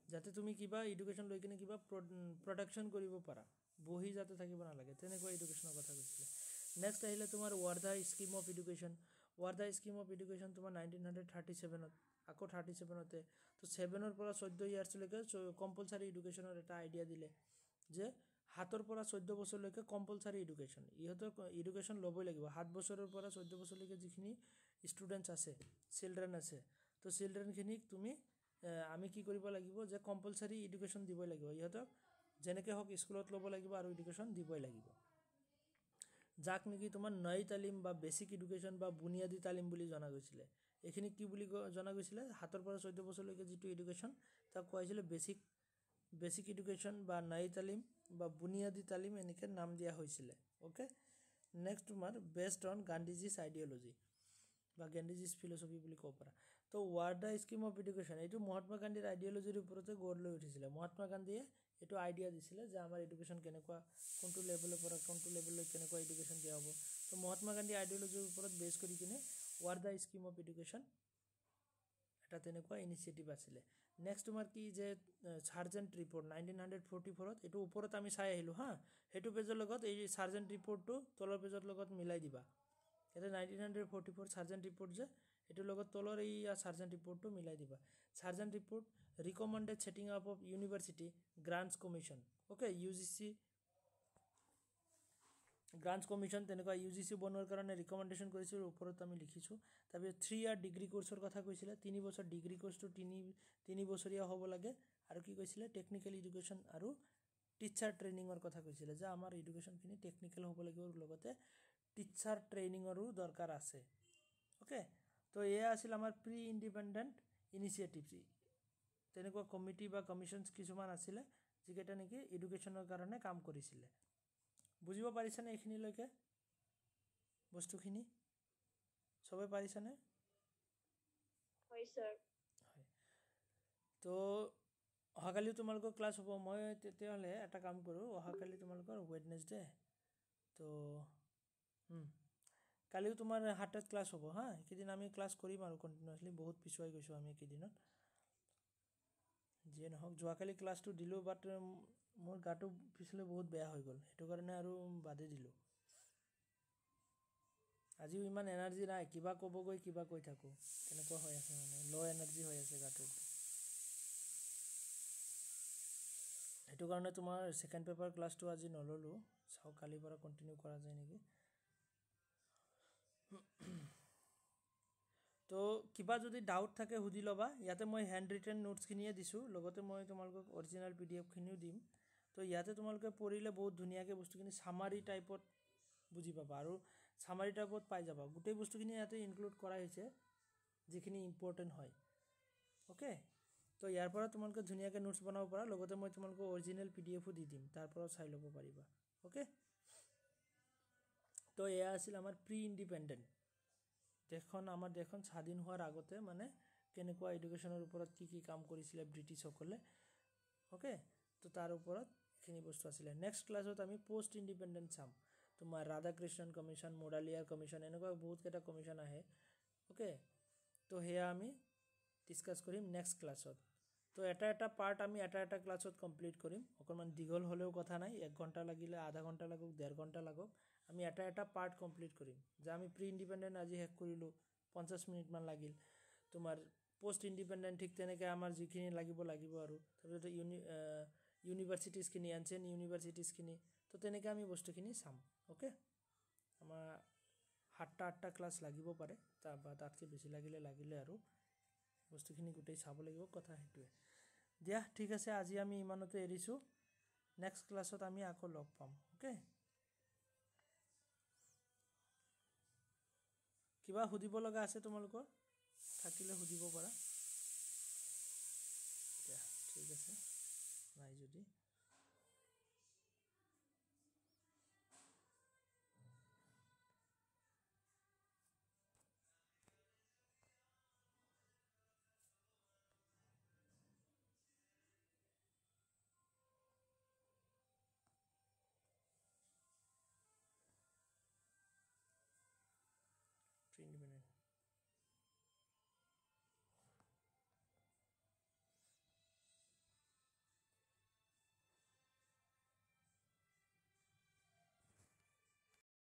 যাতে তুমি কিবা এডুকেশ্যন লৈ কিনে কিবা প্ৰডাকশ্যন কৰিব পাৰা বহি যাতে থাকিব নালাগে তেনেকুৱা এডুকেশ্যনৰ কথা কৈছিলে নেক্সট আহিলে তোমাৰ Wardha scheme of education Wardha scheme of education তোমাৰ 1937ত আকৌ 37তে তো 7ৰ পৰা 14 ইয়াৰ্ছলৈকে কম্পালচাৰী এডুকেশ্যনৰ এটা আইডিয়া দিলে যে 7ৰ পৰা 14 বছৰলৈকে কম্পালচাৰী এডুকেশ্যন ইহঁতৰ এডুকেশ্যন ল'বই লাগিব 7 বছৰৰ পৰা 14 বছৰলৈকে যিখিনি ষ্টুডেণ্টছ আছে চিলড্ৰেন আছে তো চিলড্ৰেনখিনিক তুমি আমি কি কৰিব লাগিব যে কম্পালচাৰী এডুকেশ্যন দিবই লাগিব ইহঁতক যেনেকৈ হওক স্কুলত ল'ব লাগিব আৰু এডুকেশ্যন দিবই লাগিব যাক নেকি তোমাৰ নই তালিম বা বেছিক এডুকেশ্যন বা বুনিয়াদী তালিম বুলি জনা গৈছিলে এইখিনি কি বুলি জনা গৈছিলে 7ৰ পৰা 14 বছৰলৈকে যিটো এডুকেশ্যন তাক কোৱা হৈছিলে বেছিক এডুকেশ্যন বা নই তালিম বা বুনিয়াদী তালিম এনেকৈ নাম দিয়া হৈছিলে ওকে নেক্সট তোমাৰ বেছড অন গান্ধীজিছ আইডিঅ'লজি বা গান্ধীজিছ ফিলচফি বুলি ক'ব পাৰা তো ৱাৰ্ধা স্কিম অফ এডুকেশ্যন এইটো মহাত্মা গান্ধীৰ আইডিঅ'লজিৰ ওপৰতে গঢ় লৈ উঠিছিলে মহাত্মা গান্ধীয়ে এইটো আইডিয়া দিছিলে যে আমাৰ এডুকেশ্যন কেনেকুৱা কোনটো লেভেলৰ পৰা কোনটো লেভেললৈ কেনেকুৱা এডুকেশ্যন দিয়া হ'ব তো মহাত্মা গান্ধী আইডিঅ'লজিৰ ওপৰত বেছ কৰি কিনে ৱাৰ্ধা স্কিম অফ এডুকেশ্যন এটা তেনেকুৱা ইনিচিয়েটিভ আছিলে নেক্সট তোমাৰ কি যে সাৰ্জেণ্ট ৰিপৰ্ট 1944ত এইটো ওপৰত আমি চাই আহিলোঁ হা সেইটো পেজৰ লগত এই সাৰ্জেণ্ট ৰিপৰ্টটো তলৰ পেজৰ লগত মিলাই দিবা এটা 1944 সাৰ্জেণ্ট ৰিপৰ্ট যে এইটোৰ লগত তলৰ এই সাৰ্জেণ্ট ৰিপৰ্টটো মিলাই দিবা Sargent report recommended setting up of university grants commission. Okay, UGC grants commission তেনেকুৱা UGC বনোৱাৰ কাৰণে ৰিকমেণ্ডেশ্যন কৰিছিল ওপৰত আমি লিখিছোঁ তাৰপিছত 3 ইয়াৰ ডিগ্ৰী কোৰ্চৰ কথা কৈছিলে 3 বছৰ ডিগ্ৰী কোৰ্চটো 3 বছৰীয়া হ'ব লাগে আৰু কি কৈছিলে টেকনিক্যাল এডুকেশ্যন আৰু টিচাৰ ট্ৰেইনিঙৰ কথা কৈছিলে যে আমাৰ এডুকেশ্যনখিনি টেকনিক্যাল হ'ব লাগিব লগতে টিচাৰ ট্ৰেইনিঙৰো দৰকাৰ আছে ওকে তো এয়া আছিল আমাৰ প্ৰি ইণ্ডিপেণ্ডেণ্ট ইনিচিয়েটিভছ তেনেকুৱা কমিটি বা কমিশ্যনছ কিছুমান আছিলে যিকেইটা নেকি এডুকেশ্যনৰ কাৰণে কাম কৰিছিলে বুজিব পাৰিছানে এইখিনিলৈকে বস্তুখিনি সবে পাৰিছানে হয় স্যাৰ হয় তো অহাকালি তোমালোকৰ ক্লাছ হ'ব মই তেতিয়াহ'লে এটা কাম কৰোঁ অহাকালি তোমালোকৰ ৱেডনেছডে তো কালিও তোমাৰ 7টাত ক্লাছ হ'ব হা এইকেইদিন আমি ক্লাছ কৰিম আৰু কণ্টিনিউৱাছলি বহুত পিছুৱাই গৈছোঁ আমি এইকেইদিনত যিয়ে নহওক যোৱাকালি ক্লাছটো দিলোঁ বাট মোৰ গাটো পিছলৈ বহুত বেয়া হৈ গ'ল সেইটো কাৰণে আৰু বাদে দিলোঁ আজিও ইমান এনাৰ্জি নাই কিবা ক'ব গৈ কিবা কৈ থাকোঁ তেনেকুৱা হৈ আছে মানে ল' এনাৰ্জি হৈ আছে গাটোত সেইটো কাৰণে তোমাৰ ছেকেণ্ড পেপাৰ ক্লাছটো আজি নল'লোঁ চাওঁ কালিৰ পৰা কণ্টিনিউ কৰা যায় নেকি তো কিবা যদি ডাউট থাকে সুধি ল'বা ইয়াতে মই হেণ্ড ৰিটেন নোটছখিনিয়ে দিছোঁ লগতে মই তোমালোকক অৰিজিনেল PDF-খিনিও দিম তো ইয়াতে তোমালোকে পঢ়িলে বহুত ধুনীয়াকৈ বস্তুখিনি সামাৰী টাইপত বুজি পাবা আৰু সামাৰী টাইপত পাই যাবা গোটেই বস্তুখিনি ইয়াতে ইনক্লুড কৰা হৈছে যিখিনি ইম্পৰ্টেণ্ট হয় ওকে তো ইয়াৰ পৰা তোমালোকে ধুনীয়াকৈ নোটছ বনাব পাৰা লগতে মই তোমালোকক অৰিজিনেল PDF-ও দি দিম তাৰ পৰা চাই ল'ব পাৰিবা ওকে তো এয়া আছিল আমাৰ প্ৰি ইণ্ডিপেণ্ডেণ্ট আমাৰ দেশখন স্বাধীন হোৱাৰ আগতে মানে কেনেকুৱা এডুকেশ্যনৰ ওপৰত কি কাম কৰিছিলে ব্ৰিটিছসকলে ওকে তো তাৰ ওপৰত এইখিনি বস্তু আছিলে নেক্সট ক্লাছত আমি পোষ্ট ইণ্ডিপেণ্ডেণ্ট চাম তোমাৰ ৰাধাকৃষ্ণন কমিশ্যন মোডালিয়াৰ কমিশ্যন এনেকুৱা বহুতকেইটা কমিশ্যন আহে ওকে তো সেয়া আমি ডিছকাছ কৰিম নেক্সট ক্লাছত তো এটা পাৰ্ট আমি এটা ক্লাছত কমপ্লিট কৰিম অকণমান দীঘল হ'লেও কথা নাই 1 ঘণ্টা লাগিলে আধা ঘণ্টা লাগক 1.5 ঘণ্টা লাগক আমি এটা পাৰ্ট কমপ্লিট কৰিম যে আমি প্ৰি ইণ্ডিপেণ্ডেণ্ট আজি শেষ কৰিলোঁ 50 মিনিটমান লাগিল তোমাৰ পোষ্ট ইণ্ডিপেণ্ডেণ্ট ঠিক তেনেকৈ আমাৰ যিখিনি লাগিব আৰু তাৰপিছত ইউনিভাৰ্চিটিজখিনি এনচিয়েণ্ট ইউনিভাৰ্চিটিজখিনি তো তেনেকৈ আমি বস্তুখিনি চাম ওকে আমাৰ 7টা ক্লাছ লাগিব পাৰে তাতকৈ বেছি লাগিলে আৰু বস্তুখিনি গোটেই চাব লাগিব কথা সেইটোৱে দিয়া ঠিক আছে আজি আমি ইমানতে এৰিছোঁ নেক্সট ক্লাছত আমি আকৌ লগ পাম ওকে কিবা সুধিব লগা আছে তোমালোকৰ থাকিলে সুধিব পাৰা দিয়া ঠিক আছে নাই যদি